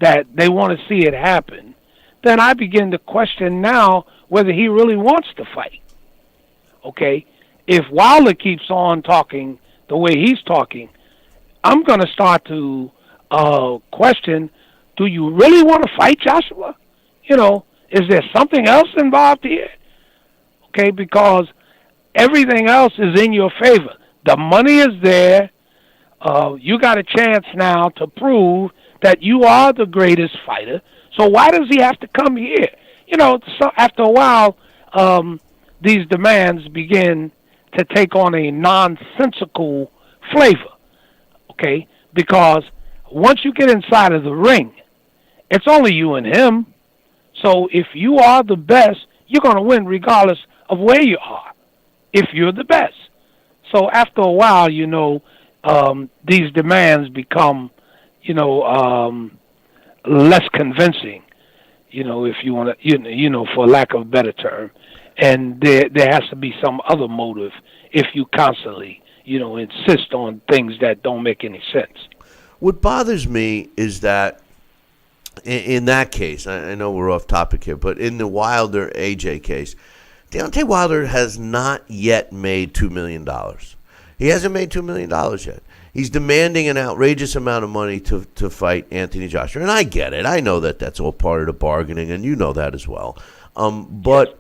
that they want to see it happen, then I begin to question now whether he really wants to fight. Okay? If Wilder keeps on talking the way he's talking, I'm going to start to question, do you really want to fight Joshua? You know, is there something else involved here? Okay, because everything else is in your favor. The money is there. You got a chance now to prove that you are the greatest fighter. So why does he have to come here? You know, so after a while, these demands begin to take on a nonsensical flavor, okay? Because once you get inside of the ring, it's only you and him. So if you are the best, you're going to win regardless of where you are, if you're the best. So after a while, you know, these demands become, you know, less convincing, you know, if you want to, you know, for lack of a better term. And there has to be some other motive if you constantly, you know, insist on things that don't make any sense. What bothers me is that in that case, I know we're off topic here, but in the Wilder AJ case, Deontay Wilder has not yet made $2 million. He hasn't made $2 million yet. He's demanding an outrageous amount of money to fight Anthony Joshua. And I get it. I know that that's all part of the bargaining, and you know that as well. But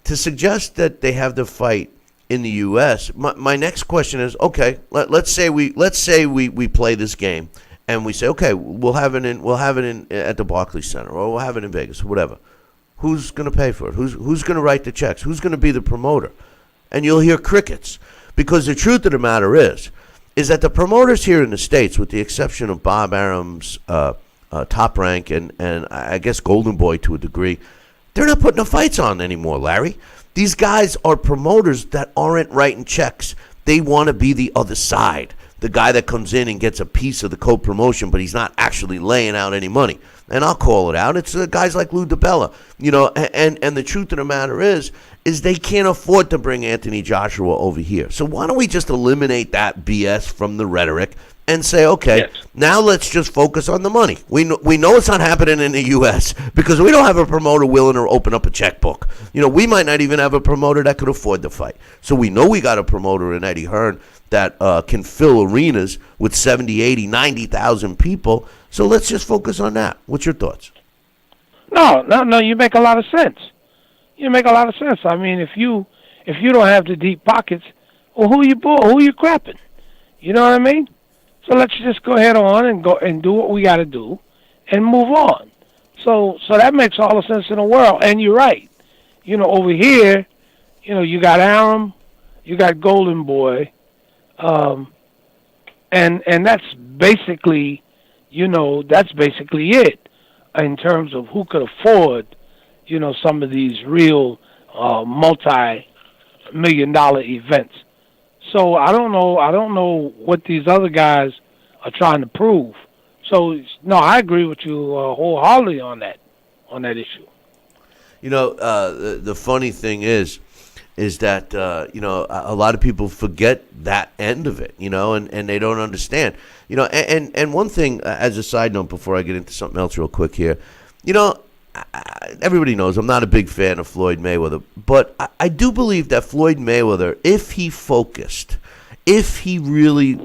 to suggest that they have to fight in the U.S., my next question is, okay, let's say we play this game, and we say, okay, we'll have it in at the Barclays Center, or we'll have it in Vegas, whatever. Who's going to pay for it? Who's going to write the checks? Who's going to be the promoter? And you'll hear crickets, because the truth of the matter is that the promoters here in the States, with the exception of Bob Arum's Top Rank and I guess Golden Boy to a degree, they're not putting the fights on anymore, Larry. These guys are promoters that aren't writing checks. They want to be the other side, the guy that comes in and gets a piece of the co-promotion, but he's not actually laying out any money. And I'll call it out. It's guys like Lou DiBella, you know. And the truth of the matter is they can't afford to bring Anthony Joshua over here. So why don't we just eliminate that BS from the rhetoric and say, okay, now let's just focus on the money. We know it's not happening in the U.S. because we don't have a promoter willing to open up a checkbook. You know, we might not even have a promoter that could afford the fight. So we know we got a promoter in Eddie Hearn that can fill arenas with 70, 80, 90,000 people. So let's just focus on that. What's your thoughts? No, you make a lot of sense. You make a lot of sense. I mean, if you don't have the deep pockets, well, who you crapping? You know what I mean? So let's just go ahead on and go and do what we got to do, and move on. So that makes all the sense in the world. And you're right. You know, over here, you know, you got Arum, you got Golden Boy, and that's basically, you know, that's basically it in terms of who could afford, you know, some of these real multi-million-dollar events. So I don't know what these other guys are trying to prove. So no, I agree with you wholeheartedly on that issue. You know, the funny thing is that you know, a lot of people forget that end of it, you know, and they don't understand, you know. And one thing, as a side note, before I get into something else real quick here, you know, everybody knows I'm not a big fan of Floyd Mayweather, but I do believe that Floyd Mayweather, if he focused, if he really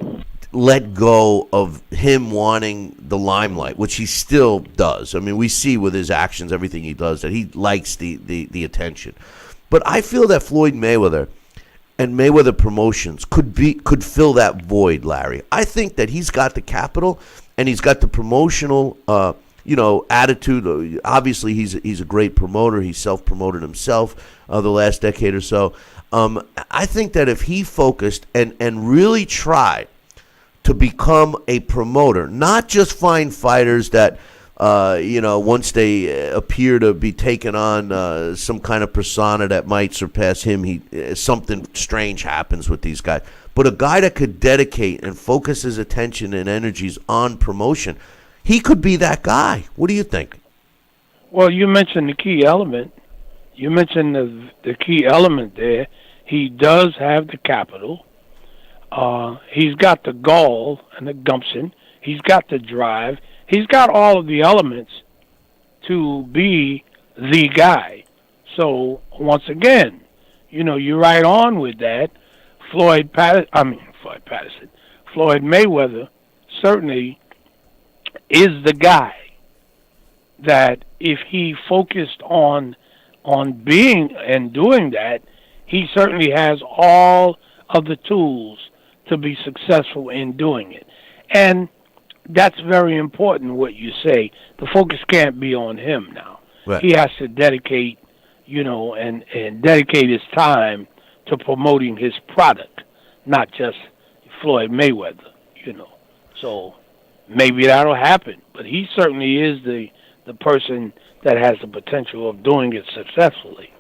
let go of him wanting the limelight, which he still does. I mean, we see with his actions, everything he does, that he likes the attention. But I feel that Floyd Mayweather and Mayweather Promotions could fill that void, Larry. I think that he's got the capital and he's got the promotional you know, attitude. Obviously, he's a great promoter. He's self-promoted himself the last decade or so. I think that if he focused and really tried to become a promoter, not just find fighters that, you know, once they appear to be taking on some kind of persona that might surpass him, something strange happens with these guys. But a guy that could dedicate and focus his attention and energies on promotion, he could be that guy. What do you think? Well, you mentioned the key element. You mentioned the key element there. He does have the capital. He's got the gall and the gumption. He's got the drive. He's got all of the elements to be the guy. So, once again, you know, you're right on with that. Floyd Mayweather certainly is the guy. that if he focused on being and doing that, he certainly has all of the tools to be successful in doing it. And that's very important what you say. The focus can't be on him now. Right. He has to dedicate, and dedicate his time to promoting his product, not just Floyd Mayweather, So maybe that'll happen. But he certainly is the person that has the potential of doing it successfully.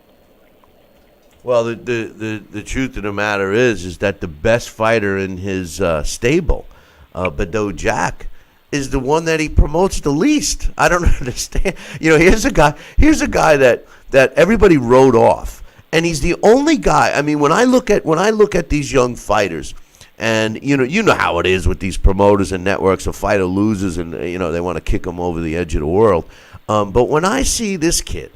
Well, the truth of the matter is that the best fighter in his stable, Badou Jack, is the one that he promotes the least. I don't understand. Here's a guy that everybody wrote off, and he's the only guy. I mean, when I look at these young fighters, and you know how it is with these promoters and networks. A fighter loses, and they want to kick him over the edge of the world. But when I see this kid,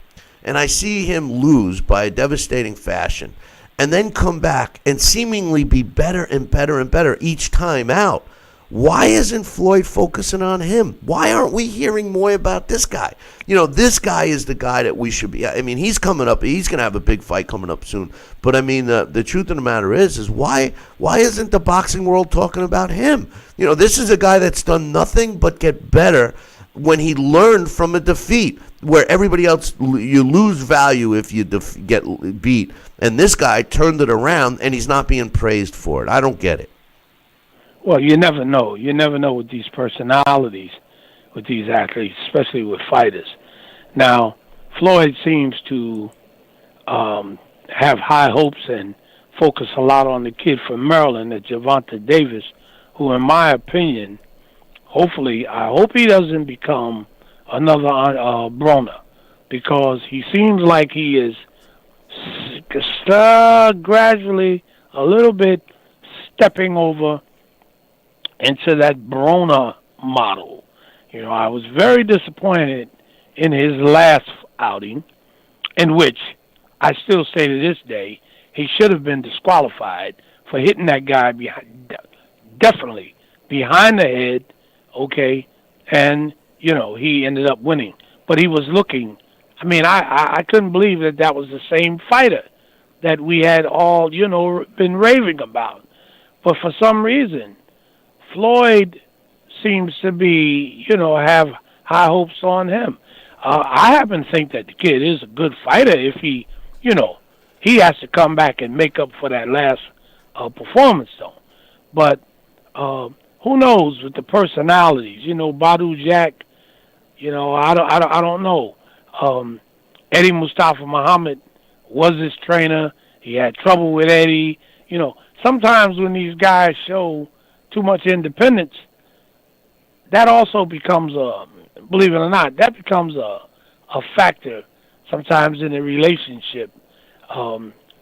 and I see him lose by a devastating fashion, and then come back and seemingly be better and better and better each time out, why isn't Floyd focusing on him? Why aren't we hearing more about this guy? This guy is the guy that we should be. I mean, he's coming up. He's going to have a big fight coming up soon. But I mean, the truth of the matter is why isn't the boxing world talking about him? This is a guy that's done nothing but get better when he learned from a defeat, where everybody else, you lose value if you get beat. And this guy turned it around, and he's not being praised for it. I don't get it. Well, you never know. You never know with these personalities, with these athletes, especially with fighters. Now, Floyd seems to have high hopes and focus a lot on the kid from Maryland, Gervonta Davis, who, in my opinion, I hope he doesn't become another Broner, because he seems like he is gradually a little bit stepping over into that Broner model. I was very disappointed in his last outing, in which I still say to this day he should have been disqualified for hitting that guy definitely behind the head, okay, and, he ended up winning. But he was looking, I couldn't believe that was the same fighter that we had all, been raving about. But for some reason, Floyd seems to be, have high hopes on him. I happen to think that the kid is a good fighter if he, he has to come back and make up for that last performance, though. But who knows with the personalities? Badou Jack, I don't know. Eddie Mustafa Muhammad was his trainer. He had trouble with Eddie. Sometimes when these guys show too much independence, that also becomes believe it or not, that becomes a factor sometimes in a relationship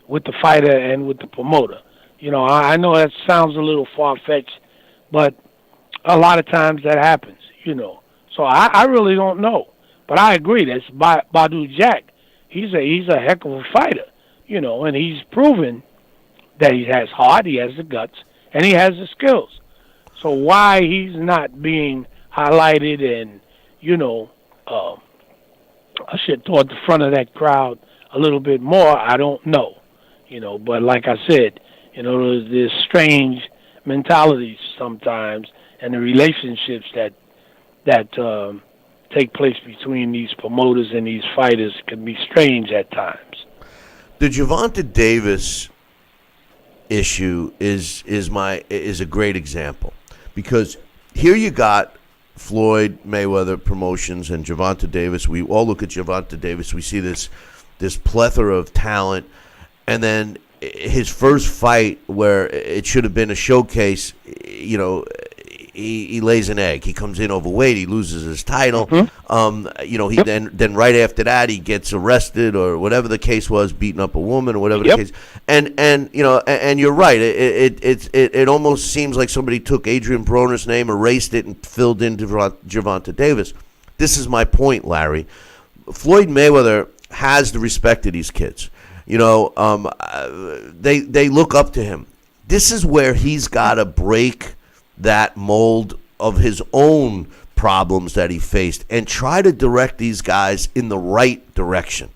with the fighter and with the promoter. I know that sounds a little far-fetched, but a lot of times that happens, So I really don't know. But I agree, that's Badou Jack. He's a heck of a fighter, and he's proven that he has heart, he has the guts, and he has the skills. So why he's not being highlighted and, ushered toward the front of that crowd a little bit more, I don't know. But like I said, there's strange mentalities sometimes, and the relationships that take place between these promoters and these fighters can be strange at times. The Gervonta Davis issue is a great example, because here you got Floyd Mayweather Promotions and Gervonta Davis. We all look at Gervonta Davis. We see this plethora of talent, and then his first fight, where it should have been a showcase, he lays an egg. He comes in overweight. He loses his title. He then right after that he gets arrested or whatever the case was, beating up a woman or whatever the case. And you're right. It almost seems like somebody took Adrian Broner's name, erased it, and filled in Gervonta Davis. This is my point, Larry. Floyd Mayweather has the respect of these kids. They look up to him. This is where he's got to break that mold of his own problems that he faced and try to direct these guys in the right direction.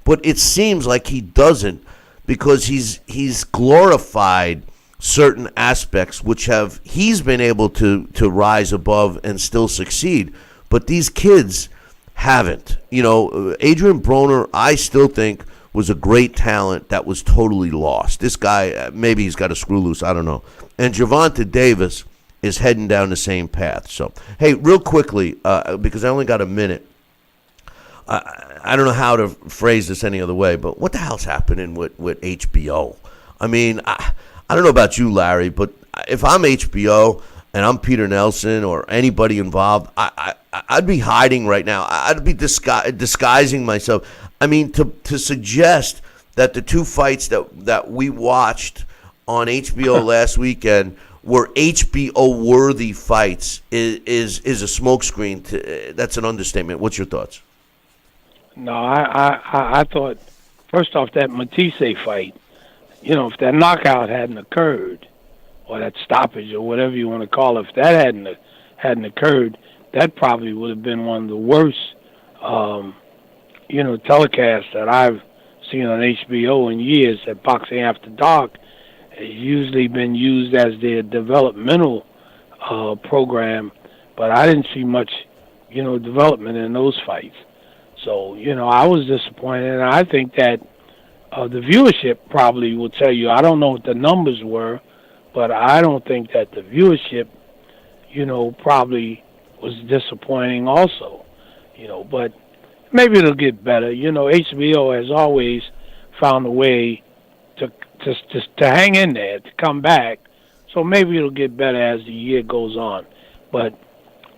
But it seems like he doesn't, because he's glorified certain aspects which he's been able to rise above and still succeed. But these kids haven't. Adrian Broner, I still think, was a great talent that was totally lost. This guy, maybe he's got a screw loose, I don't know. And Gervonta Davis is heading down the same path. So, hey, real quickly, because I only got a minute, I don't know how to phrase this any other way, but what the hell's happening with HBO? I mean, I don't know about you, Larry, but if I'm HBO and I'm Peter Nelson or anybody involved, I'd be hiding right now. I'd be disguising myself. I mean, to suggest that the two fights that we watched on HBO last weekend were HBO-worthy fights is a smokescreen. That's an understatement. What's your thoughts? No, I thought, first off, that Matisse fight, if that knockout hadn't occurred, or that stoppage, or whatever you want to call it, if that hadn't occurred, that probably would have been one of the worst, telecasts that I've seen on HBO in years. That Boxing After Dark has usually been used as their developmental program, but I didn't see much, development in those fights. So, I was disappointed, and I think that the viewership probably will tell you, I don't know what the numbers were, but I don't think that the viewership, probably was disappointing also, but maybe it'll get better. HBO has always found a way to hang in there, to come back, so maybe it'll get better as the year goes on. But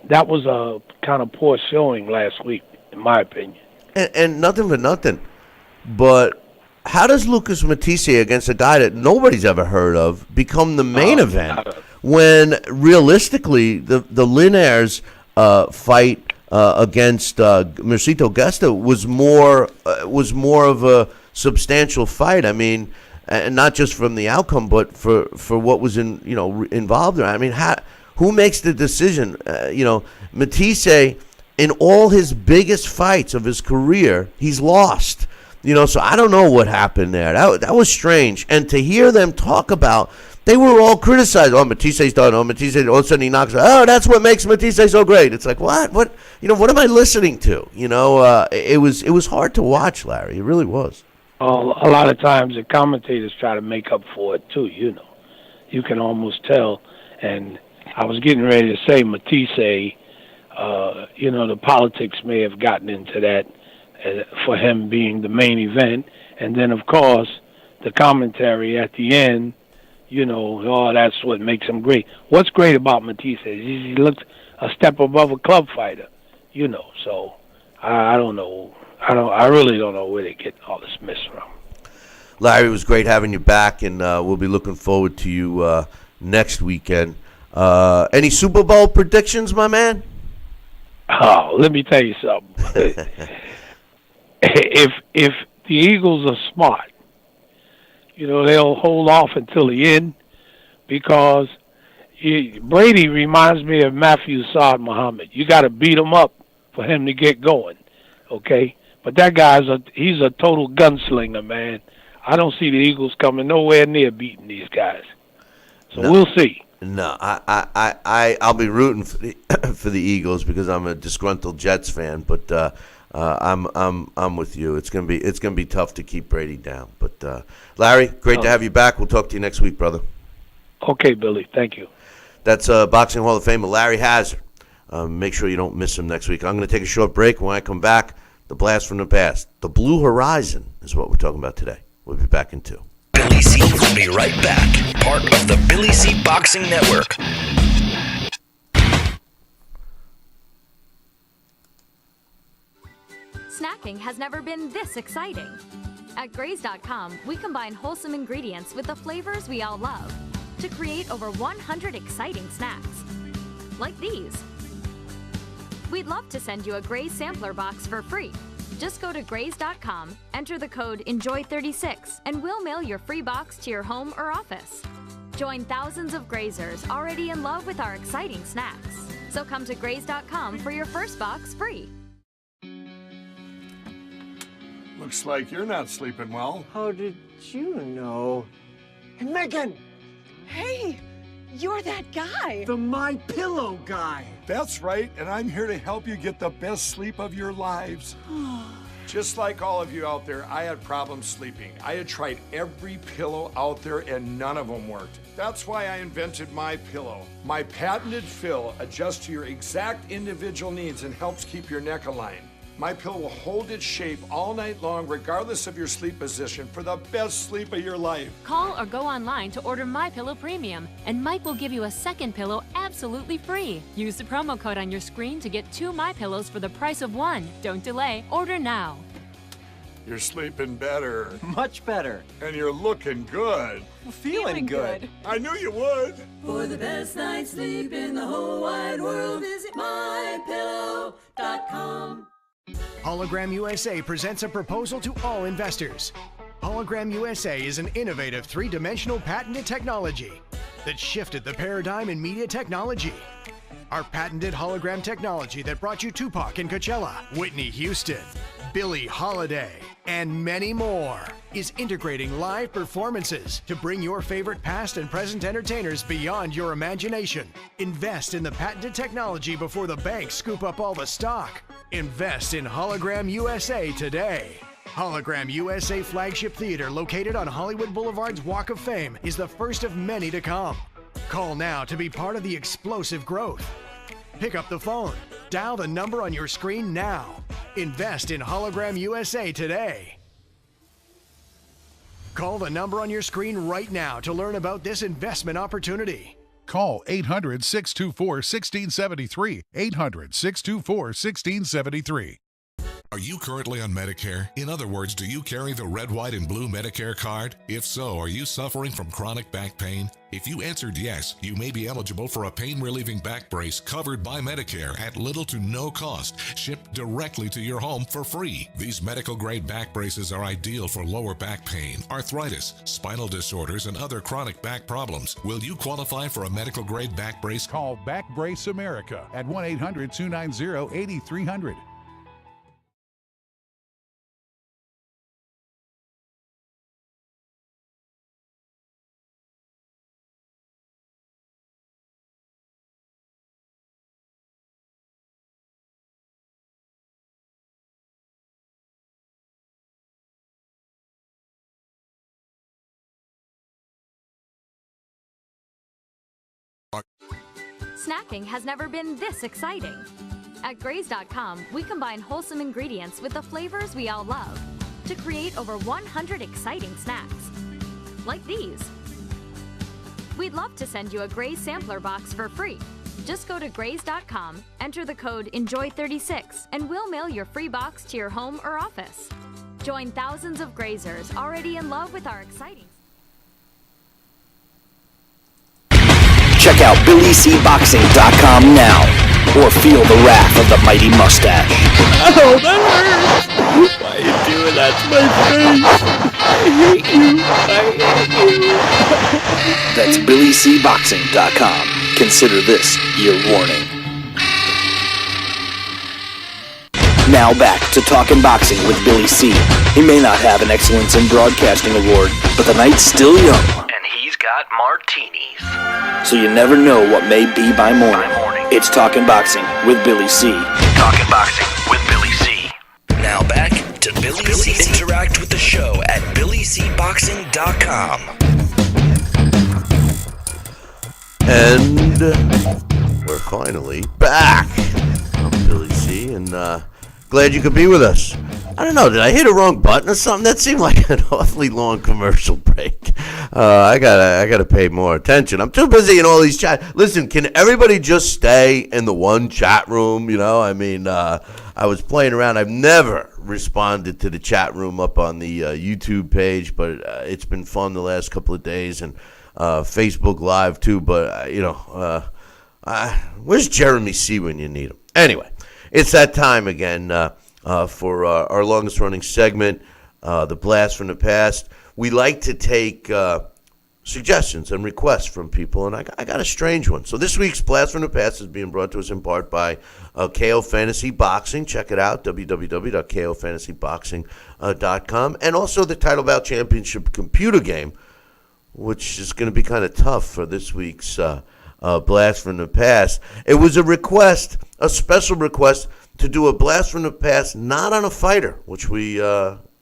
that was a kind of poor showing last week, in my opinion. And nothing for nothing, but how does Lucas Matisse, against a guy that nobody's ever heard of, become the main event when realistically the Linares fight against Mercito Gesta was more of a substantial fight? I mean, and not just from the outcome, but for what was involved there. I mean, who makes the decision? Matisse, in all his biggest fights of his career, he's lost. So I don't know what happened there. That was strange. And to hear them talk about, they were all criticized. Oh, Matisse's done. Oh, Matisse, all of a sudden he knocks out. Oh, that's what makes Matisse so great. It's like, what? What am I listening to? It was hard to watch, Larry. It really was. A lot of times the commentators try to make up for it too, You can almost tell. And I was getting ready to say Matisse, the politics may have gotten into that for him being the main event. And then, of course, the commentary at the end, that's what makes him great. What's great about Matisse is he looks a step above a club fighter, So I don't know. I really don't know where they get all this mess from. Larry, it was great having you back, and we'll be looking forward to you next weekend. Any Super Bowl predictions, my man? Oh, let me tell you something. If the Eagles are smart, they'll hold off until the end, because Brady reminds me of Matthew Saad Muhammad. You got to beat him up for him to get going, okay? But that he's a total gunslinger, man. I don't see the Eagles coming nowhere near beating these guys. So we'll see. No, I'll be rooting for the Eagles because I'm a disgruntled Jets fan, but I'm with you. It's gonna be tough to keep Brady down. But Larry, great to have you back. We'll talk to you next week, brother. Okay, Billy. Thank you. That's Boxing Hall of Famer Larry Hazzard. Make sure you don't miss him next week. I'm going to take a short break. When I come back, the blast from the past, the Blue Horizon is what we're talking about today. We'll be back in 2. Billy C will be right back. Part of the Billy C Boxing Network. Snacking has never been this exciting. At Graze.com, we combine wholesome ingredients with the flavors we all love to create over 100 exciting snacks, like these. We'd love to send you a Graze sampler box for free. Just go to Graze.com, enter the code ENJOY36, and we'll mail your free box to your home or office. Join thousands of Grazers already in love with our exciting snacks. So come to Graze.com for your first box free. Looks like you're not sleeping well. How did you know? Hey, Megan! Hey, you're that guy. The My Pillow guy. That's right, and I'm here to help you get the best sleep of your lives. Just like all of you out there, I had problems sleeping. I had tried every pillow out there and none of them worked. That's why I invented My Pillow. My patented fill adjusts to your exact individual needs and helps keep your neck aligned. My Pillow will hold its shape all night long regardless of your sleep position for the best sleep of your life. Call or go online to order My Pillow Premium, and Mike will give you a second pillow absolutely free. Use the promo code on your screen to get 2 My Pillows for the price of 1. Don't delay. Order now. You're sleeping better. Much better. And you're looking good. Feeling good. I knew you would. For the best night's sleep in the whole wide world, visit mypillow.com. Hologram USA presents a proposal to all investors. Hologram USA is an innovative 3-dimensional patented technology that shifted the paradigm in media technology. Our patented hologram technology that brought you Tupac and Coachella, Whitney Houston, Billie Holiday, and many more is integrating live performances to bring your favorite past and present entertainers beyond your imagination. Invest in the patented technology before the banks scoop up all the stock. Invest in Hologram USA today. Hologram USA Flagship Theater, located on Hollywood Boulevard's Walk of Fame, is the first of many to come. Call now to be part of the explosive growth. Pick up the phone. Dial the number on your screen now. Invest in Hologram USA today. Call the number on your screen right now to learn about this investment opportunity. Call 800-624-1673. 800-624-1673. Are you currently on Medicare? In other words, do you carry the red, white, and blue Medicare card? If so, are you suffering from chronic back pain? If you answered yes, you may be eligible for a pain-relieving back brace covered by Medicare at little to no cost, shipped directly to your home for free. These medical-grade back braces are ideal for lower back pain, arthritis, spinal disorders, and other chronic back problems. Will you qualify for a medical-grade back brace? Call Back Brace America at 1-800-290-8300. Snacking has never been this exciting. At Graze.com, we combine wholesome ingredients with the flavors we all love to create over 100 exciting snacks. Like these. We'd love to send you a Graze sampler box for free. Just go to Graze.com, enter the code ENJOY36, and we'll mail your free box to your home or office. Join thousands of Grazers already in love with our exciting... Check out BillyCBoxing.com now, or feel the wrath of the mighty mustache. Oh, that hurts! Why are you doing that to my face? I hate you. That's BillyCBoxing.com. Consider this your warning. Now back to Talkin' Boxing with Billy C. He may not have an Excellence in Broadcasting award, but the night's still young. And he's got martinis. So you never know what may be by morning. It's Talkin' Boxing with Billy C. Talkin' Boxing with Billy C. Now back to Billy C. Interact with the show at BillyCBoxing.com. And we're finally back. I'm Billy C. and glad you could be with us. I don't know, did I hit a wrong button or something? That seemed like an awfully long commercial break. I gotta pay more attention. I'm too busy in all these chat. Listen, can everybody just stay in the one chat room? You know, I mean, I was playing around. I've never responded to the chat room up on the YouTube page, but it's been fun the last couple of days, and Facebook Live too. But where's Jeremy C when you need him? Anyway, it's that time again. For our longest running segment, The Blast from the Past. We like to take suggestions and requests from people, and I got a strange one. So this week's Blast from the Past is being brought to us in part by KO Fantasy Boxing. Check it out, www.kofantasyboxing.com. And also the Title Bout Championship computer game, which is going to be kind of tough for this week's Blast from the Past. It was a request, a special request, to do a Blast from the Past not on a fighter, which we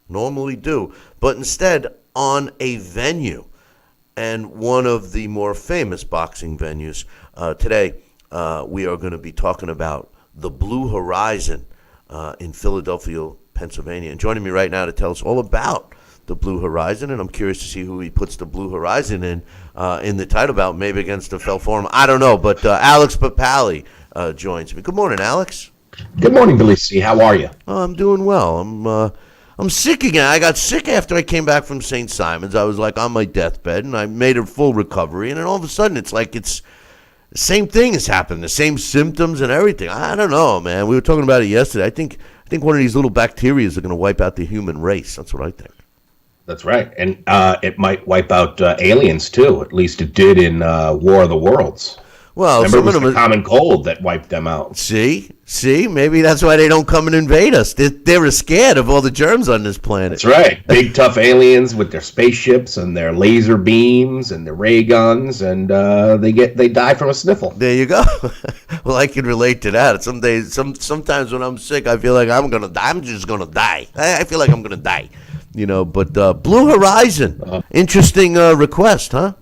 normally do, but instead on a venue. And one of the more famous boxing venues. Today, we are going to be talking about the Blue Horizon in Philadelphia, Pennsylvania. And joining me right now to tell us all about the Blue Horizon, and I'm curious to see who he puts the Blue Horizon in the title bout, maybe against the Fell Forum. I don't know, but Alex Pierpaoli joins me. Good morning, Alex. Good morning, Billy C. How are you? I'm doing well. I'm sick again. I got sick after I came back from St. Simon's. I was like on my deathbed, and I made a full recovery. And then all of a sudden, it's like the same thing has happened, the same symptoms and everything. I don't know, man. We were talking about it yesterday. I think one of these little bacteria is going to wipe out the human race. That's what I think. That's right. And it might wipe out aliens, too. At least it did in War of the Worlds. Well, remember, it was the common cold that wiped them out. See, maybe that's why they don't come and invade us. They're scared of all the germs on this planet. That's right. Big, tough aliens with their spaceships and their laser beams and their ray guns, and they die from a sniffle. There you go. Well, I can relate to that. Sometimes when I'm sick, I feel like I'm gonna die. I'm just gonna die. I feel like I'm gonna die. But Blue Horizon, interesting request, huh?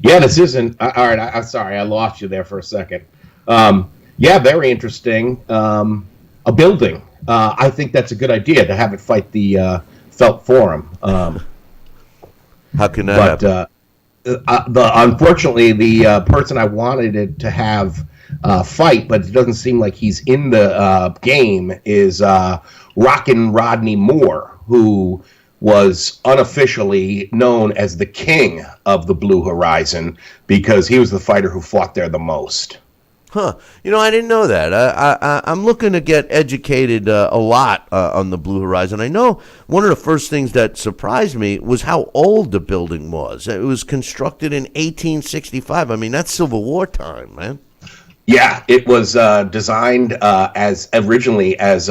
Yeah, this isn't. All right, I'm sorry, I lost you there for a second. Yeah, very interesting. A building. I think that's a good idea to have it fight the Felt Forum. How can that happen? Unfortunately, the person I wanted it to have fight, but it doesn't seem like he's in the game, is Rockin' Rodney Moore, who was unofficially known as the king of the Blue Horizon because he was the fighter who fought there the most. Huh. I didn't know that. I'm looking to get educated a lot on the Blue Horizon. I know one of the first things that surprised me was how old the building was. It was constructed in 1865. I mean, that's Civil War time, man. Yeah, it was designed as originally as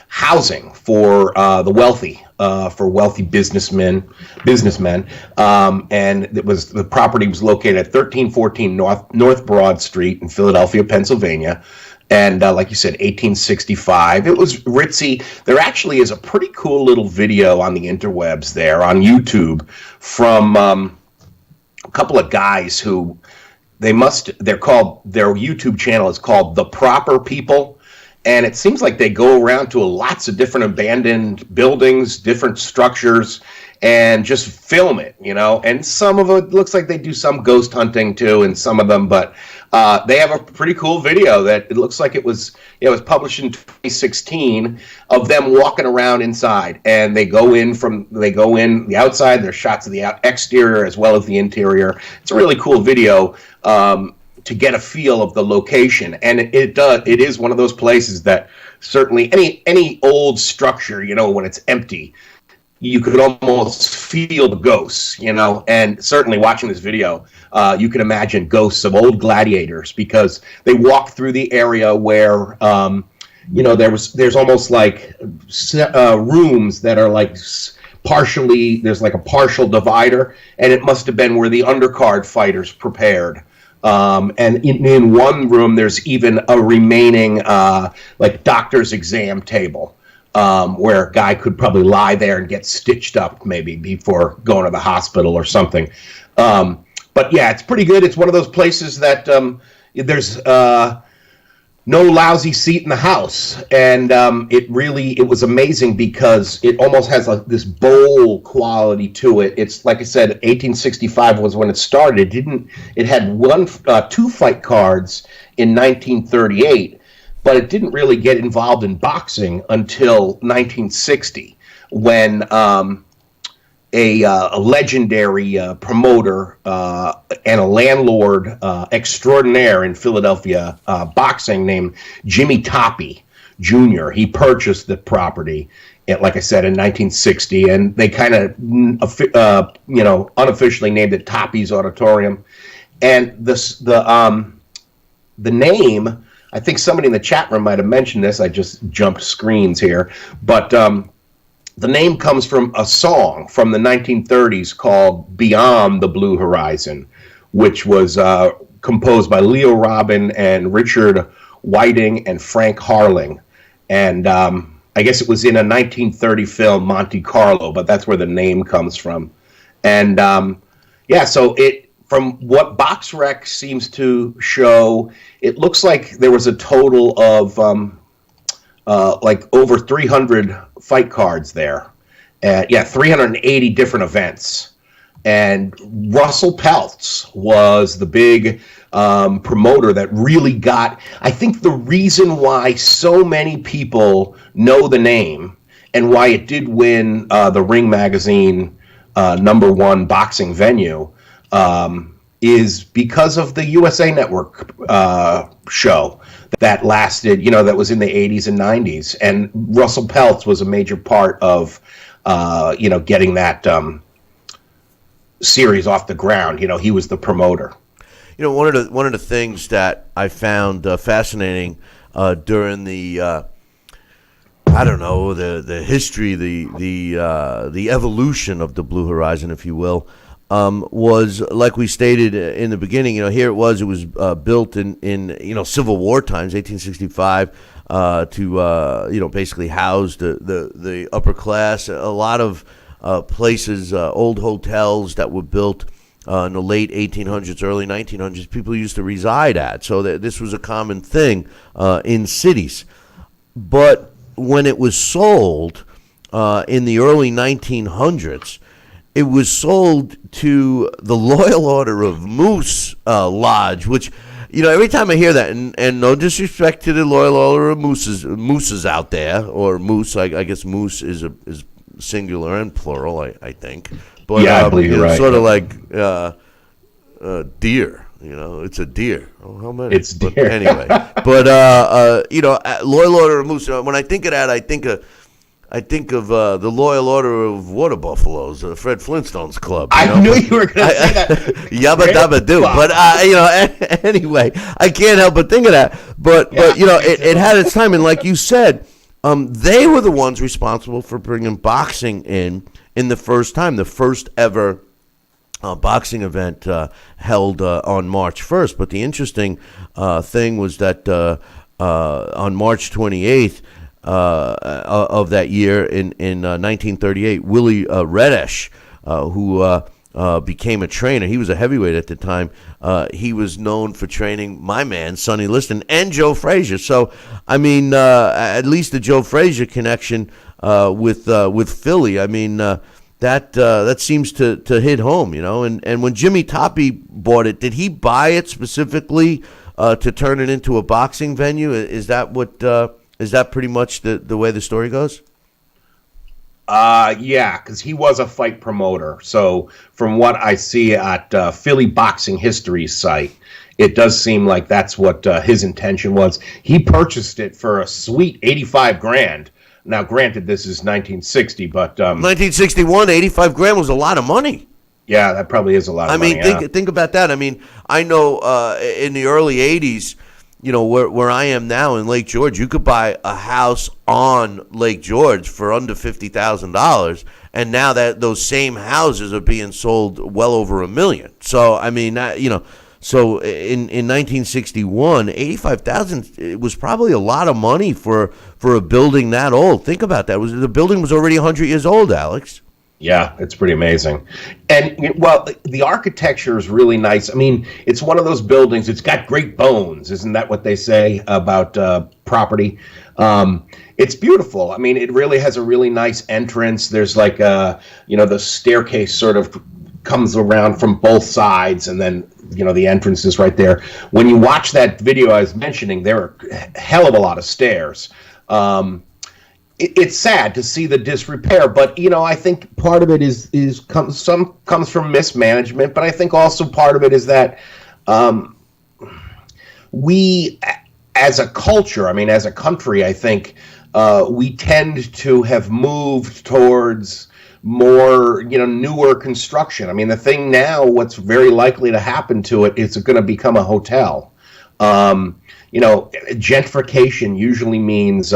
housing for the wealthy, for wealthy businessmen, and the property was located at 1314 North Broad Street in Philadelphia, Pennsylvania. And like you said, 1865. It was ritzy. There actually is a pretty cool little video on the interwebs there on YouTube from a couple of guys who their YouTube channel is called The Proper People. And it seems like they go around to lots of different abandoned buildings, different structures, and just film it, And some of it looks like they do some ghost hunting too, in some of them. But they have a pretty cool video that it looks like it was published in 2016 of them walking around inside, and they go in the outside. There's shots of the exterior as well as the interior. It's a really cool video. To get a feel of the location, and it is one of those places that certainly any old structure, when it's empty, you could almost feel the ghosts, and certainly watching this video, you can imagine ghosts of old gladiators because they walk through the area where there's almost like rooms that are like partially, there's like a partial divider, and it must have been where the undercard fighters prepared. And in one room, there's even a remaining like doctor's exam table where a guy could probably lie there and get stitched up maybe before going to the hospital or something. But yeah, it's pretty good. It's one of those places that there's no lousy seat in the house, and it was amazing because it almost has like this bowl quality to it. It's like I said, 1865 was when it started. It had two fight cards in 1938, but it didn't really get involved in boxing until 1960 when a legendary promoter and a landlord extraordinaire in Philadelphia boxing named Jimmy Toppy Jr. He purchased the property, like I said, in 1960, and they kind of, unofficially named it Toppy's Auditorium. And the name, I think somebody in the chat room might have mentioned this. I just jumped screens here, but the name comes from a song from the 1930s called "Beyond the Blue Horizon," which was composed by Leo Robin and Richard Whiting and Frank Harling. And I guess it was in a 1930 film, Monte Carlo, but that's where the name comes from. And so from what BoxRec seems to show, it looks like there was a total of like over 300 fight cards there. 380 different events. And Russell Peltz was the big promoter that really got, I think the reason why so many people know the name and why it did win the Ring Magazine #1 boxing venue is because of the USA Network show that lasted, that was in the 80s and 90s. And Russell Peltz was a major part of, getting that series off the ground. He was the promoter. One of the things that I found fascinating during the the history, the evolution of the Blue Horizon, if you will, was, like we stated in the beginning. Here it was built in Civil War times, 1865, to basically house the upper class. A lot of places, old hotels that were built in the late 1800s, early 1900s, people used to reside at. So this was a common thing in cities. But when it was sold in the early 1900s, it was sold to the Loyal Order of Moose Lodge, which, every time I hear that, and no disrespect to the Loyal Order of Mooses out there, or Moose, I guess Moose is singular and plural, I think. But I believe you're right. Sort of like deer. It's a deer. Oh, how many? It's deer. But anyway, Loyal Order of Moose. When I think of that, I think of the Loyal Order of Water Buffaloes, Fred Flintstone's club. I knew you were going to say that. Yabba dabba do. But anyway, I can't help but think of that. But it had its time, and like you said, they were the ones responsible for bringing boxing in the first ever boxing event held on March 1st. But the interesting thing was that on March 28th of that year in 1938, Willie Redesh, who became a trainer, he was a heavyweight at the time. He was known for training my man, Sonny Liston, and Joe Frazier. So, at least the Joe Frazier connection with Philly, that seems to hit home, And when Jimmy Toppy bought it, did he buy it specifically to turn it into a boxing venue? Is that pretty much the way the story goes? Because he was a fight promoter. So from what I see at Philly Boxing History's site, it does seem like that's what his intention was. He purchased it for a sweet $85,000. Now, granted, this is 1960, but 1961, $85,000 was a lot of money. Yeah, that probably is a lot of money. Think about that. I know in the early 80s, where I am now in Lake George, you could buy a house on Lake George for under $50,000, and now that those same houses are being sold well over $1 million. So so in 1961, $85,000, it was probably a lot of money for a building that old. Think about that. The building was already 100 years old, Alex. Yeah, it's pretty amazing. And, well, the architecture is really nice. It's one of those buildings, it's got great bones. Isn't that what they say about property? It's beautiful. It really has a really nice entrance. There's like, the staircase sort of comes around from both sides, and then, the entrance is right there. When you watch that video I was mentioning, there are a hell of a lot of stairs. It's sad to see the disrepair, but I think part of it comes from mismanagement, but I think also part of it is that we as a culture, I mean, as a country, I think we tend to have moved towards more, newer construction. I mean, the thing now, what's very likely to happen to it is it's going to become a hotel. Gentrification usually means,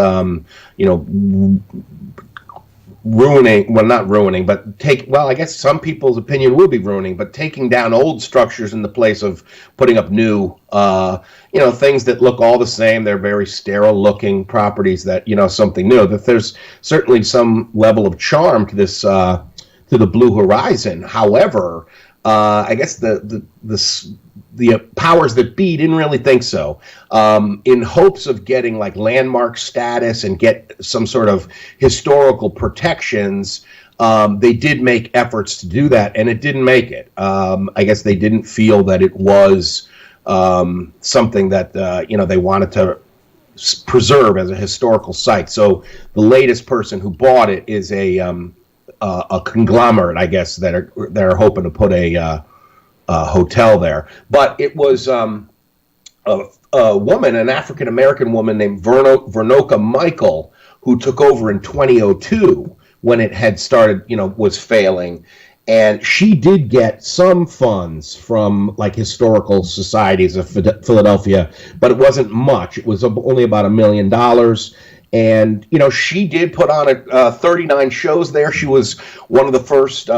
ruining, well, not ruining, but I guess some people's opinion will be ruining, but taking down old structures in the place of putting up new, things that look all the same. They're very sterile looking properties that, something new. That there's certainly some level of charm to this, to the Blue Horizon. However, I guess the powers that be didn't really think so. In hopes of getting like landmark status and get some sort of historical protections, they did make efforts to do that, and it didn't make it. I guess they didn't feel that it was something that they wanted to preserve as a historical site. So the latest person who bought it is a conglomerate, I guess, that are hoping to put a hotel there. But it was a woman, an African American woman named Vernoka Michael, who took over in 2002 when it had started, was failing. And she did get some funds from like historical societies of Philadelphia, but it wasn't much. It was only about $1 million. And, she did put on 39 shows there. She was one of the first,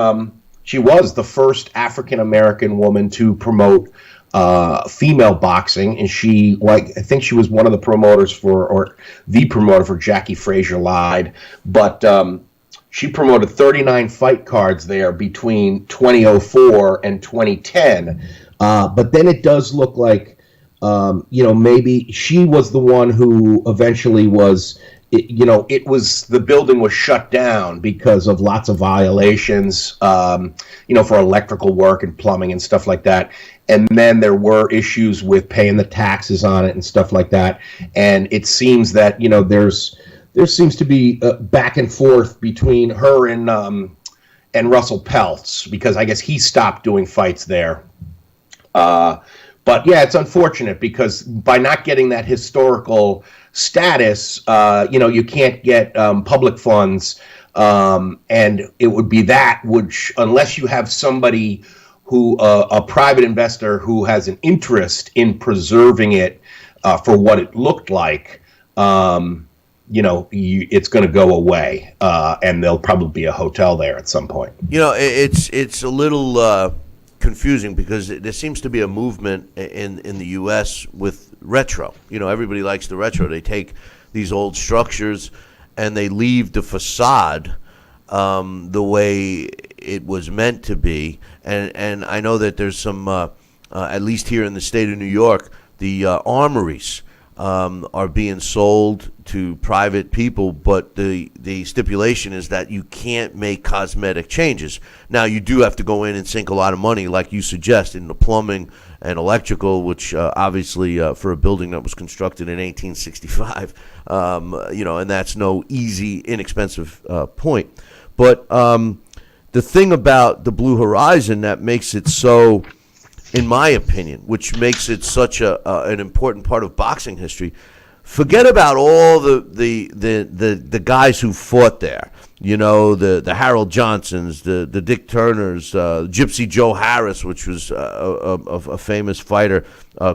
she was the first African-American woman to promote female boxing. And I think she was one of the promoters or the promoter for Jackie Frazier Lied. But she promoted 39 fight cards there between 2004 and 2010. But then it does look like, maybe she was the one who eventually was, the building was shut down because of lots of violations, for electrical work and plumbing and stuff like that. And then there were issues with paying the taxes on it and stuff like that. And it seems that, there seems to be back and forth between her and Russell Peltz, because I guess he stopped doing fights there. But yeah, it's unfortunate because by not getting that historical status, you can't get public funds, and it would be that which, unless you have somebody who, a private investor who has an interest in preserving it for what it looked like, it's going to go away, and there'll probably be a hotel there at some point. It's a little confusing because there seems to be a movement in the U.S. with retro. Everybody likes the retro. They take these old structures and they leave the facade the way it was meant to be. And I know that there's some, at least here in the state of New York, the armories are being sold to private people, but the stipulation is that you can't make cosmetic changes. Now, you do have to go in and sink a lot of money, like you suggest, in the plumbing and electrical, which obviously for a building that was constructed in 1865, and that's no easy, inexpensive point. But the thing about the Blue Horizon that makes it so, in my opinion, which makes it such an important part of boxing history, forget about all the guys who fought there. The Harold Johnsons, the Dick Turners, Gypsy Joe Harris, which was a famous fighter,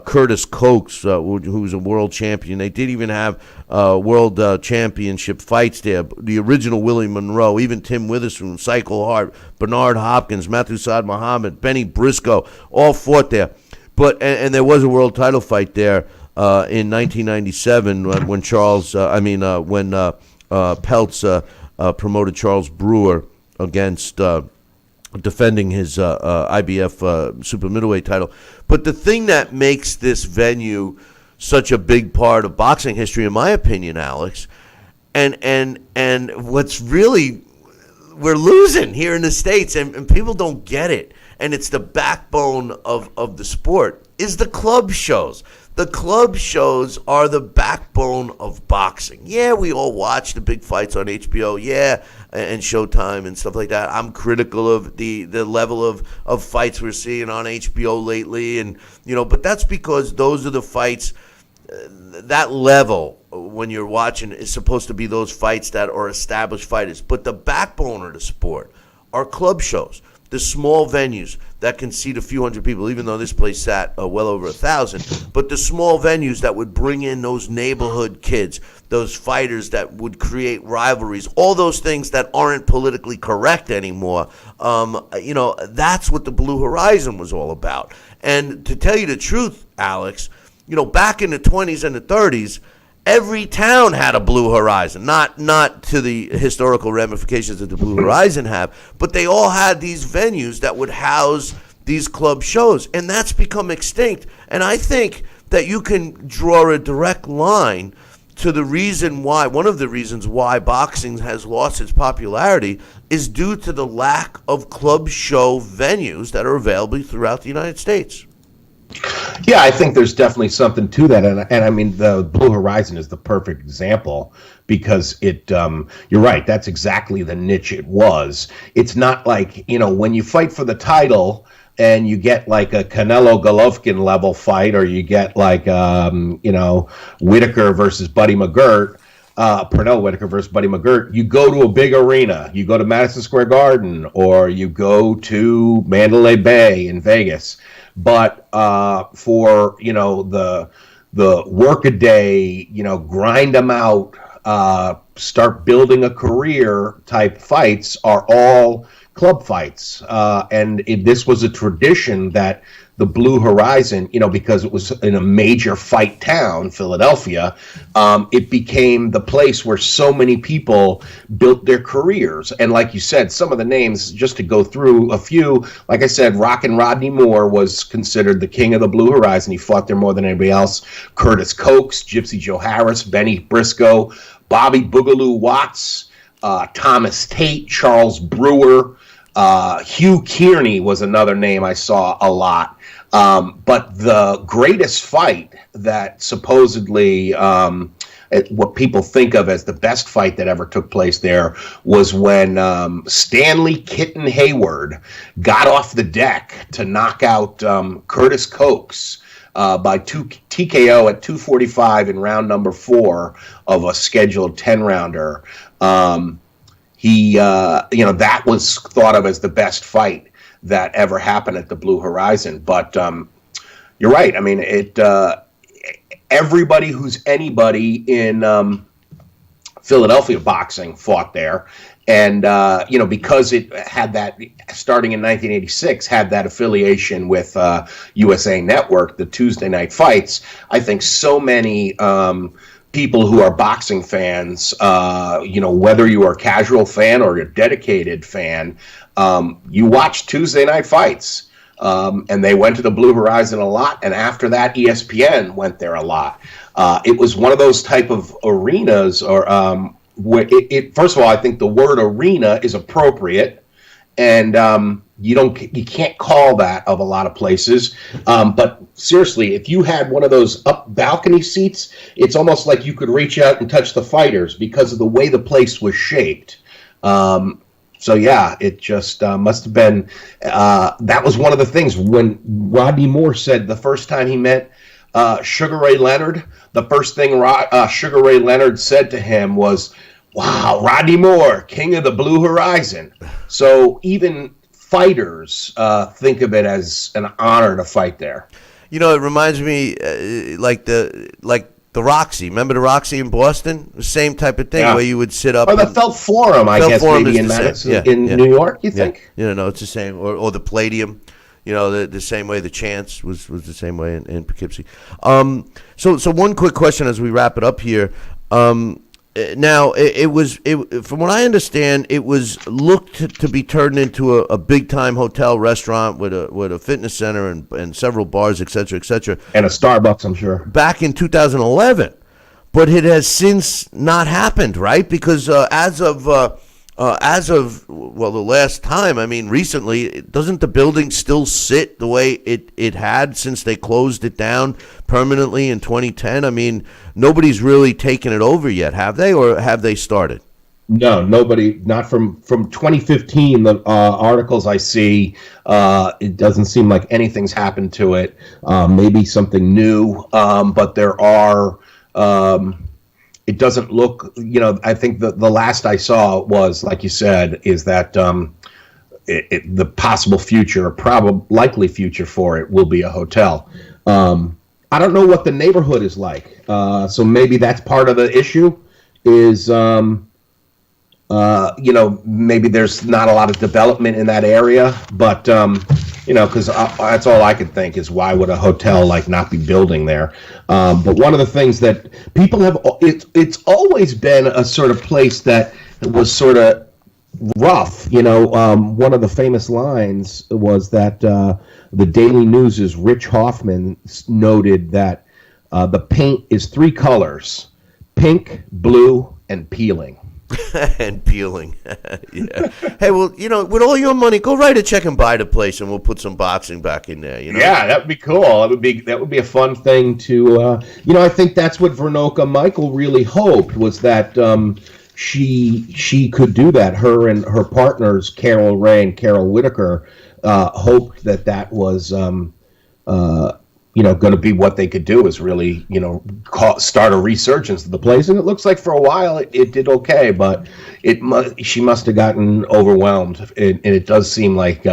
Curtis Coates, who was a world champion. They did even have world championship fights there. The original Willie Monroe, even Tim Witherspoon, Cycle Hart, Bernard Hopkins, Matthew Saad Muhammad, Benny Briscoe, all fought there. But and there was a world title fight there in 1997 when Peltz promoted Charles Brewer against defending his IBF super middleweight title. But the thing that makes this venue such a big part of boxing history, in my opinion, Alex, and what's really we're losing here in the States, and people don't get it, and it's the backbone of the sport, is the club shows. The club shows are the backbone of boxing. Yeah, we all watch the big fights on HBO, and Showtime and stuff like that. I'm critical of the level of fights we're seeing on HBO lately, and but that's because those are the fights that level when you're watching is supposed to be those fights that are established fighters. But the backbone of the sport are club shows, the small venues that can seat a few hundred people, even though this place sat well over 1,000. But the small venues that would bring in those neighborhood kids, those fighters that would create rivalries, all those things that aren't politically correct anymore. That's what the Blue Horizon was all about. And to tell you the truth, Alex, back in the 20s and the 30s, every town had a Blue Horizon, not to the historical ramifications that the Blue Horizon have, but they all had these venues that would house these club shows, and that's become extinct. And I think that you can draw a direct line to the reason why, one of the reasons why boxing has lost its popularity is due to the lack of club show venues that are available throughout the United States. Yeah, I think there's definitely something to that, and I mean the Blue Horizon is the perfect example because it. You're right. That's exactly the niche it was. It's not like when you fight for the title and you get like a Canelo Golovkin level fight, or you get like Whitaker versus Buddy McGirt. Pernell Whitaker versus Buddy McGirt, you go to a big arena. You go to Madison Square Garden, or you go to Mandalay Bay in Vegas. But for the workaday, grind them out, start building a career type fights are all club fights, and this was a tradition that the Blue Horizon, because it was in a major fight town, Philadelphia, it became the place where so many people built their careers. And like you said, some of the names, just to go through a few, like I said, Rockin' Rodney Moore was considered the king of the Blue Horizon. He fought there more than anybody else. Curtis Cokes, Gypsy Joe Harris, Benny Briscoe, Bobby Boogaloo Watts, Thomas Tate, Charles Brewer, Hugh Kearney was another name I saw a lot. But the greatest fight that supposedly, what people think of as the best fight that ever took place there was when Stanley Kitten Hayward got off the deck to knock out Curtis Cokes by TKO at 2:45 in round number 4 of a scheduled 10-rounder. That was thought of as the best fight that ever happened at the Blue Horizon. But you're right. I mean, everybody who's anybody in Philadelphia boxing fought there. And, because it had that, starting in 1986, had that affiliation with USA Network, the Tuesday night fights, I think so many people who are boxing fans, whether you are a casual fan or a dedicated fan, you watch Tuesday night fights, and they went to the Blue Horizon a lot. And after that, ESPN went there a lot. It was one of those type of arenas, or where first of all, I think the word arena is appropriate, and you can't call that of a lot of places. But seriously, if you had one of those up balcony seats, it's almost like you could reach out and touch the fighters because of the way the place was shaped. So yeah, it just must have been, that was one of the things when Rodney Moore said the first time he met Sugar Ray Leonard, the first thing Sugar Ray Leonard said to him was, "Wow, Rodney Moore, king of the Blue Horizon." So even fighters think of it as an honor to fight there. It reminds me like the Roxy. Remember the Roxy in Boston? The same type of thing where you would sit up. Or the Felt Forum, I guess, maybe in Madison, in New York, you think? No, it's the same. Or the Palladium. The same way the Chance was the same way in Poughkeepsie. So one quick question as we wrap it up here. Now, it was from what I understand, it was looked to be turned into a big time hotel restaurant with a fitness center and several bars, et cetera, and a Starbucks, I'm sure. Back in 2011, but it has since not happened, right? Because as of the last time, I mean, recently, doesn't the building still sit the way it had since they closed it down permanently in 2010? I mean, nobody's really taken it over yet, have they, or have they started? No, nobody. Not from 2015. The articles I see, it doesn't seem like anything's happened to it. Maybe something new, but there are. It doesn't look. I think the last I saw was, like you said, is that the possible future, likely future for it will be a hotel. I don't know what the neighborhood is like, so maybe that's part of the issue. Is maybe there's not a lot of development in that area, but because that's all I could think is why would a hotel not be building there? But one of the things that people have, it's always been a sort of place that was sort of rough. One of the famous lines was that the Daily News' Rich Hoffman noted that the paint is 3 colors: pink, blue, and peeling. And peeling. Yeah. Hey, well, with all your money, go write a check and buy the place, and we'll put some boxing back in there. Yeah, that would be cool. That would be a fun thing to. I think that's what Vernoka Michael really hoped, was that she could do that. Her and her partners, Carol Ray and Carol Whitaker, hoped that was. Going to be what they could do, is really, start a resurgence of the place. And it looks like for a while it did okay, but she must have gotten overwhelmed. And it does seem like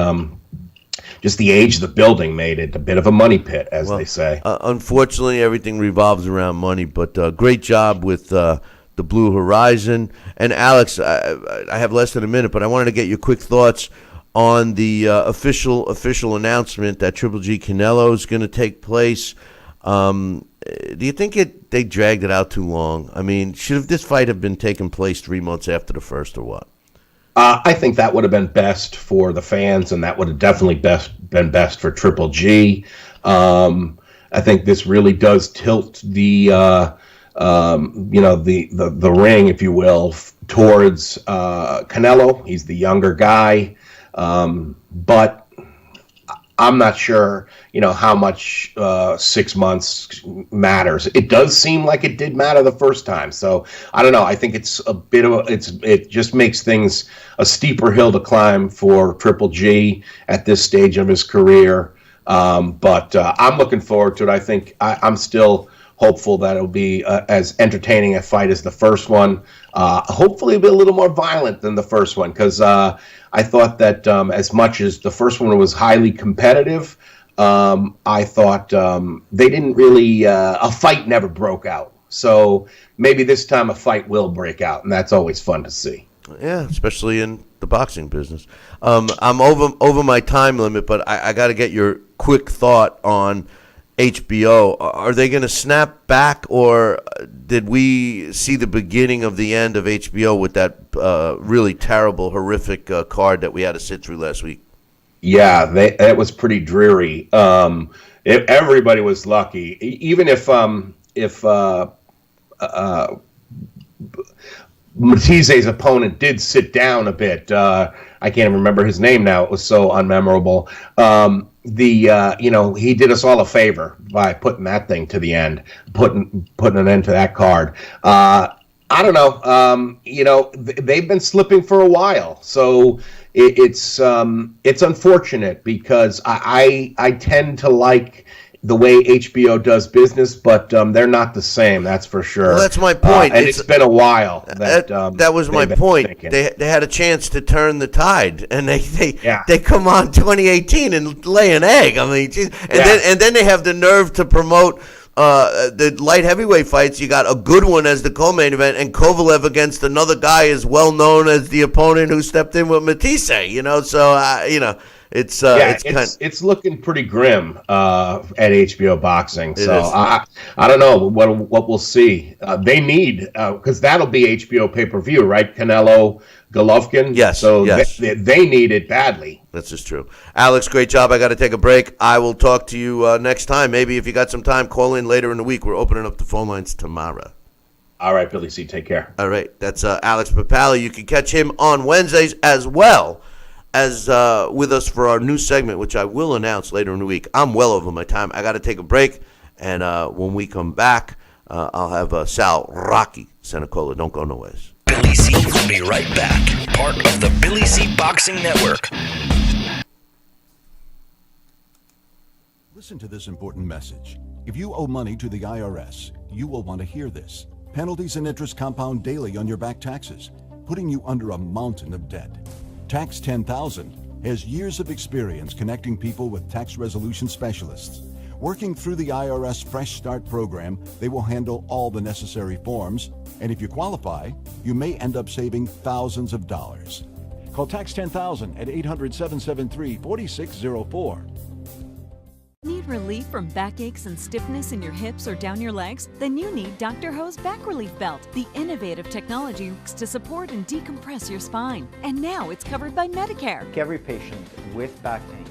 just the age of the building made it a bit of a money pit, as they say. Unfortunately, everything revolves around money, but great job with the Blue Horizon. And Alex, I have less than a minute, but I wanted to get your quick thoughts on the official announcement that Triple G Canelo is going to take place. Do you think they dragged it out too long? I mean, should this fight have been taking place 3 months after the first, or what? I think that would have been best for the fans, and that would have definitely been best for Triple G. I think this really does tilt the the ring, if you will, towards Canelo. He's the younger guy. But I'm not sure, how much 6 months matters. It does seem like it did matter the first time. So I don't know. I think it's a bit of it just makes things a steeper hill to climb for Triple G at this stage of his career. But I'm looking forward to it. I think I'm still hopeful that it'll be as entertaining a fight as the first one. Hopefully it'll be a little more violent than the first one, because I thought that as much as the first one was highly competitive, I thought they didn't really, a fight never broke out. So maybe this time a fight will break out, and that's always fun to see. Yeah, especially in the boxing business. I'm over my time limit, but I got to get your quick thought on HBO. Are they going to snap back, or did we see the beginning of the end of HBO with that really terrible, horrific card that we had to sit through last week? Yeah, that was pretty dreary. Everybody was lucky, even if Matize's opponent did sit down a bit. I can't even remember his name now. It was so unmemorable. He did us all a favor by putting that thing to the end, putting an end to that card. I don't know. They've been slipping for a while, so it's unfortunate, because I tend to like the way HBO does business, but they're not the same, that's for sure. Well, that's my point. And it's been a while. That was my point. They had a chance to turn the tide, and they come on 2018 and lay an egg. I mean, geez. And then they have the nerve to promote the light heavyweight fights. You got a good one as the co-main event, and Kovalev against another guy as well known as the opponent who stepped in with Matisse. So It's looking pretty grim at HBO Boxing. So I don't know what we'll see. They need, because that'll be HBO pay-per-view, right? Canelo Golovkin. Yes. So yes. They need it badly. That's just true. Alex, great job. I got to take a break. I will talk to you next time. Maybe if you got some time, call in later in the week. We're opening up the phone lines tomorrow. All right, Billy C. Take care. All right. That's Alex Pierpaoli. You can catch him on Wednesdays as well as with us for our new segment, which I will announce later in the week. I'm well over my time. I got to take a break, and when we come back, I'll have Sal Rocky Cenicola. Don't go nowhere. Billy C will be right back. Part of the Billy C Boxing Network. Listen to this important message. If you owe money to the IRS, you will want to hear this. Penalties and interest compound daily on your back taxes, putting you under a mountain of debt. Tax 10,000 has years of experience connecting people with tax resolution specialists. Working through the IRS Fresh Start program, they will handle all the necessary forms, and if you qualify, you may end up saving thousands of dollars. Call Tax 10,000 at 800-773-4604. Need relief from backaches and stiffness in your hips or down your legs? Then you need Dr. Ho's Back Relief Belt. The innovative technology works to support and decompress your spine. And now it's covered by Medicare. Every patient with back pain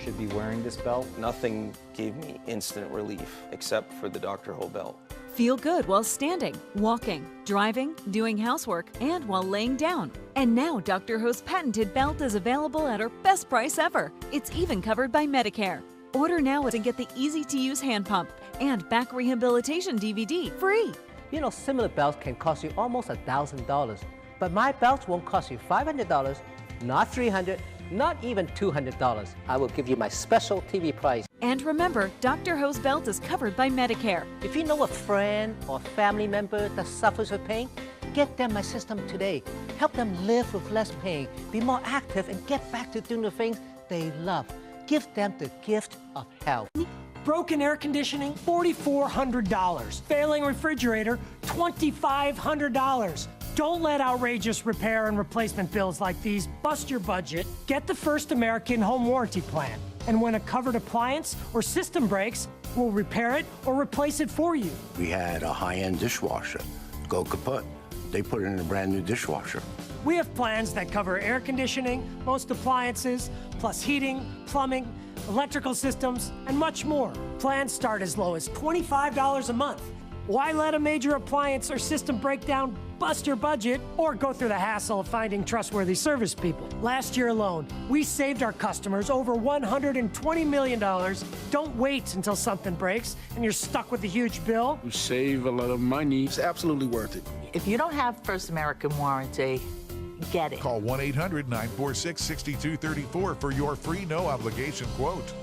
should be wearing this belt. Nothing gave me instant relief except for the Dr. Ho belt. Feel good while standing, walking, driving, doing housework, and while laying down. And now Dr. Ho's patented belt is available at our best price ever. It's even covered by Medicare. Order now and get the easy-to-use hand pump and back rehabilitation DVD free. You know, similar belts can cost you almost $1,000, but my belts won't cost you $500, not $300, not even $200. I will give you my special TV price. And remember, Dr. Ho's belt is covered by Medicare. If you know a friend or family member that suffers with pain, get them my system today. Help them live with less pain, be more active, and get back to doing the things they love. Give them the gift of health. Broken air conditioning, $4,400. Failing refrigerator, $2,500. Don't let outrageous repair and replacement bills like these bust your budget. Get the First American Home Warranty Plan. And when a covered appliance or system breaks, we'll repair it or replace it for you. We had a high-end dishwasher go kaput. They put it in a brand new dishwasher. We have plans that cover air conditioning, most appliances, plus heating, plumbing, electrical systems, and much more. Plans start as low as $25 a month. Why let a major appliance or system breakdown bust your budget or go through the hassle of finding trustworthy service people? Last year alone, we saved our customers over $120 million. Don't wait until something breaks and you're stuck with a huge bill. You save a lot of money. It's absolutely worth it. If you don't have First American Warranty, get it. Call 1-800-946-6234 for your free no-obligation quote.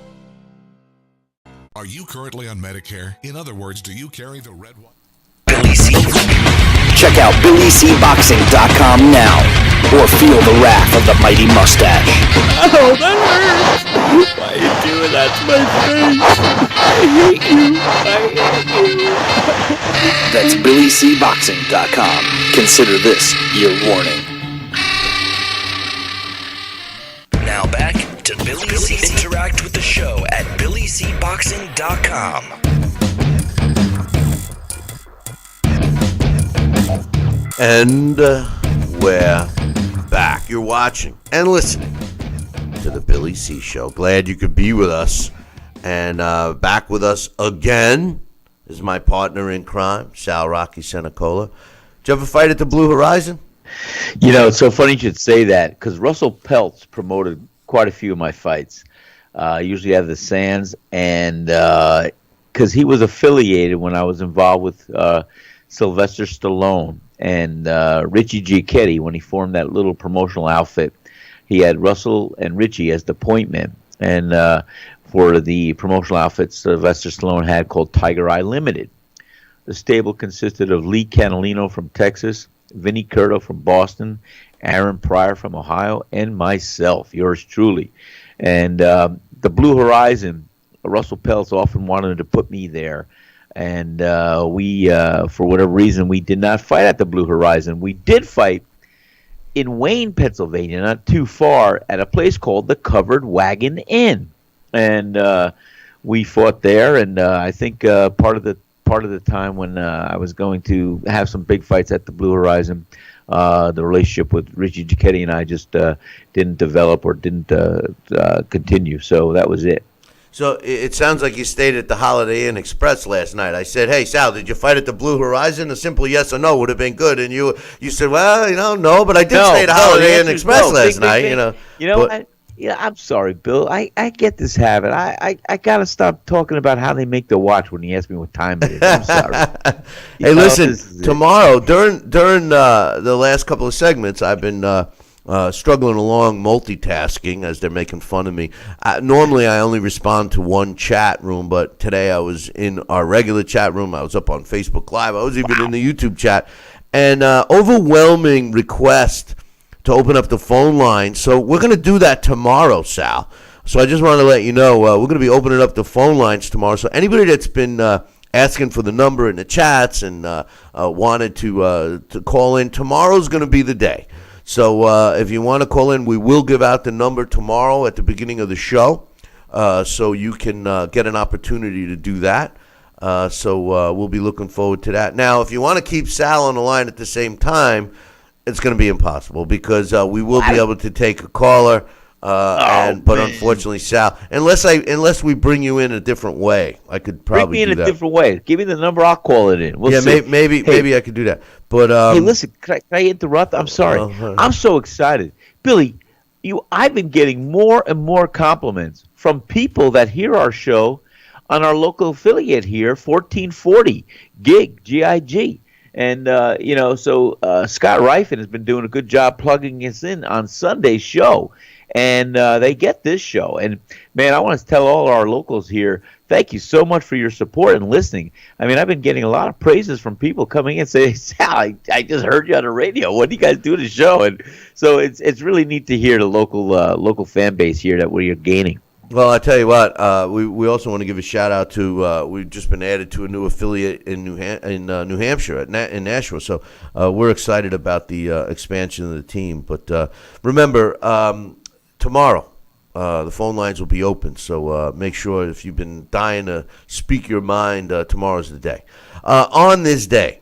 Are you currently on Medicare? In other words, do you carry the red one? Billy C. Check out BillyCBoxing.com now, or feel the wrath of the mighty mustache. Oh, that hurts! Why are you doing that to my face? I hate you. That's BillyCBoxing.com. Consider this your warning. Now back to Billy C. Interact with the show at BillyCBoxing.com. And we're back. You're watching and listening to the Billy C. Show. Glad you could be with us. And back with us again is my partner in crime, Sal Rocky Cenicola. Did you ever fight at the Blue Horizon? You know, it's so funny you should say that, because Russell Peltz promoted quite a few of my fights. Usually out of the Sands, and because he was affiliated when I was involved with Sylvester Stallone and Richie Giacchetti when he formed that little promotional outfit. He had Russell and Richie as the point men, and for the promotional outfit Sylvester Stallone had called Tiger Eye Limited. The stable consisted of Lee Canalino from Texas, Vinny Curto from Boston, Aaron Pryor from Ohio, and myself, yours truly. And the Blue Horizon, Russell Peltz often wanted to put me there. And we, for whatever reason, we did not fight at the Blue Horizon. We did fight in Wayne, Pennsylvania, not too far, at a place called the Covered Wagon Inn. And we fought there, and I think part of the time when I was going to have some big fights at the Blue Horizon, the relationship with Richie Giacchetti and I just didn't develop or didn't continue. So that was it. So it sounds like you stayed at the Holiday Inn Express last night. I said, hey, Sal, did you fight at the Blue Horizon? A simple yes or no would have been good. And you said, well, no, but I did stay at the Holiday Inn Express last night. You know what? Yeah, I'm sorry, Bill. I get this habit. I got to stop talking about how they make the watch when he asks me what time it is. I'm sorry. Hey, listen, tomorrow, during the last couple of segments, I've been struggling along multitasking as they're making fun of me. Normally, I only respond to one chat room, but today I was in our regular chat room. I was up on Facebook Live. I was even in the YouTube chat. And overwhelming request to open up the phone line. So we're going to do that tomorrow, Sal. So I just wanted to let you know we're going to be opening up the phone lines tomorrow. So anybody that's been asking for the number in the chats and wanted to call in, tomorrow's going to be the day. So if you want to call in, we will give out the number tomorrow at the beginning of the show, so you can get an opportunity to do that. So we'll be looking forward to that. Now, if you want to keep Sal on the line at the same time, it's going to be impossible because we will be able to take a caller, but unfortunately, Sal, unless we bring you in a different way, I could probably bring me in a different way. Give me the number, I'll call it in. We'll see. Maybe I could do that. But hey, listen, can I interrupt? I'm sorry. I'm so excited, Billy. I've been getting more and more compliments from people that hear our show on our local affiliate here, 1440 GIG. And, so Scott Rifen has been doing a good job plugging us in on Sunday's show. And they get this show. And, man, I want to tell all our locals here, thank you so much for your support and listening. I mean, I've been getting a lot of praises from people coming in and saying, Sal, I just heard you on the radio. What do you guys do to the show? And so it's really neat to hear the local fan base here that we're gaining. Well, I tell you what, we also want to give a shout out to we've just been added to a new affiliate in New Hampshire in Nashua, so we're excited about the expansion of the team. But remember, tomorrow the phone lines will be open, so make sure if you've been dying to speak your mind, tomorrow's the day. On this day,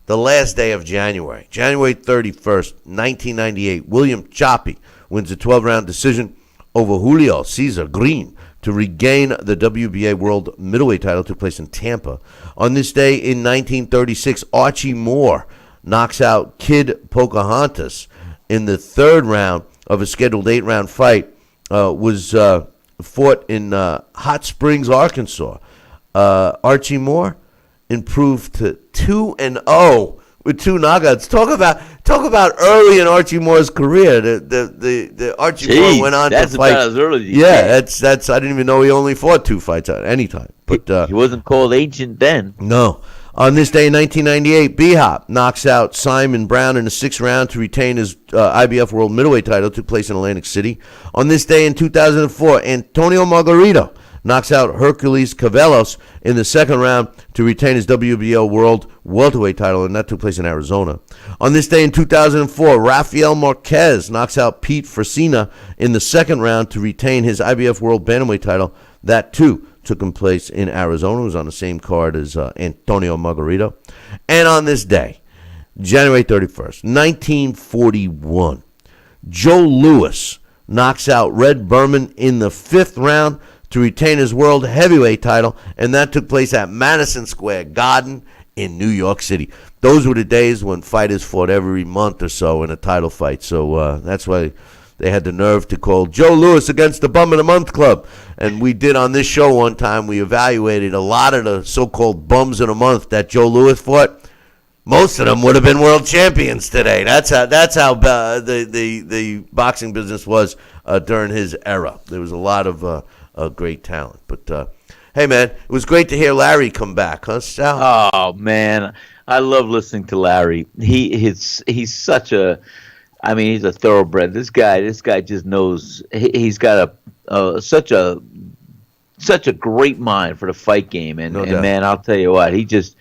the last day of January 31st, 1998, William Choppy wins a 12-round decision over Julio Cesar Green to regain the WBA World Middleweight title. Took place in Tampa. On this day in 1936, Archie Moore knocks out Kid Pocahontas in the third round of a scheduled 8-round fight. Was fought in Hot Springs, Arkansas. Archie Moore improved to 2-0 with 2 knockouts. Talk about early in Archie Moore's career. The Archie Moore went on to fight. About as early as that's. I didn't even know he only fought 2 fights at any time. But he wasn't called ancient then. No. On this day in 1998, B-Hop knocks out Simon Brown in the 6th round to retain his IBF World Middleweight title. Took place in Atlantic City. On this day in 2004, Antonio Margarito knocks out Hercules Cavellos in the 2nd round to retain his WBO World Welterweight title, and that took place in Arizona. On this day in 2004, Rafael Marquez knocks out Pete Fresina in the 2nd round to retain his IBF World Bantamweight title. That, too, took place in Arizona. It was on the same card as Antonio Margarito. And on this day, January 31st, 1941, Joe Louis knocks out Red Berman in the 5th round to retain his world heavyweight title, and that took place at Madison Square Garden in New York City. Those were the days when fighters fought every month or so in a title fight, so that's why they had the nerve to call Joe Louis against the Bum of the Month Club. And we did on this show one time, we evaluated a lot of the so-called bums of the month that Joe Louis fought. Most of them would have been world champions today. That's how the boxing business was during his era. There was a lot of great talent. But hey, man, it was great to hear Larry come back, huh, Sal? Oh man, I love listening to Larry. He's such a, I mean, he's a thoroughbred. This guy just knows. He's got such a great mind for the fight game, and man, I'll tell you what, he's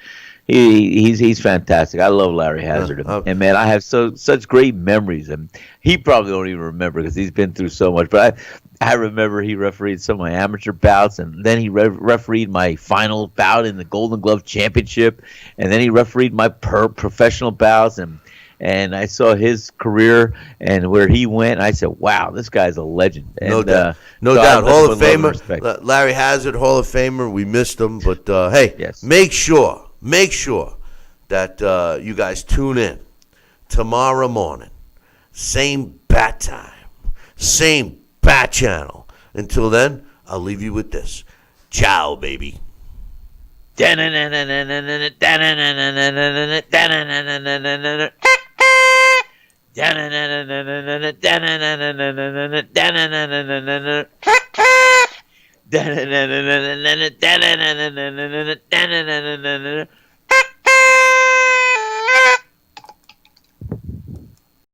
fantastic. I love Larry Hazzard, and man, I have such great memories, and he probably don't even remember because he's been through so much. But I remember he refereed some of my amateur bouts, and then he refereed my final bout in the Golden Glove Championship, and then he refereed my professional bouts, and I saw his career and where he went, and I said, wow, this guy's a legend. And, no doubt. Hall of Famer. Larry Hazzard, Hall of Famer. We missed him, but hey, yes. Make sure that you guys tune in tomorrow morning. Same bat time, same Bat Channel. Until then, I'll leave you with this. Ciao, baby.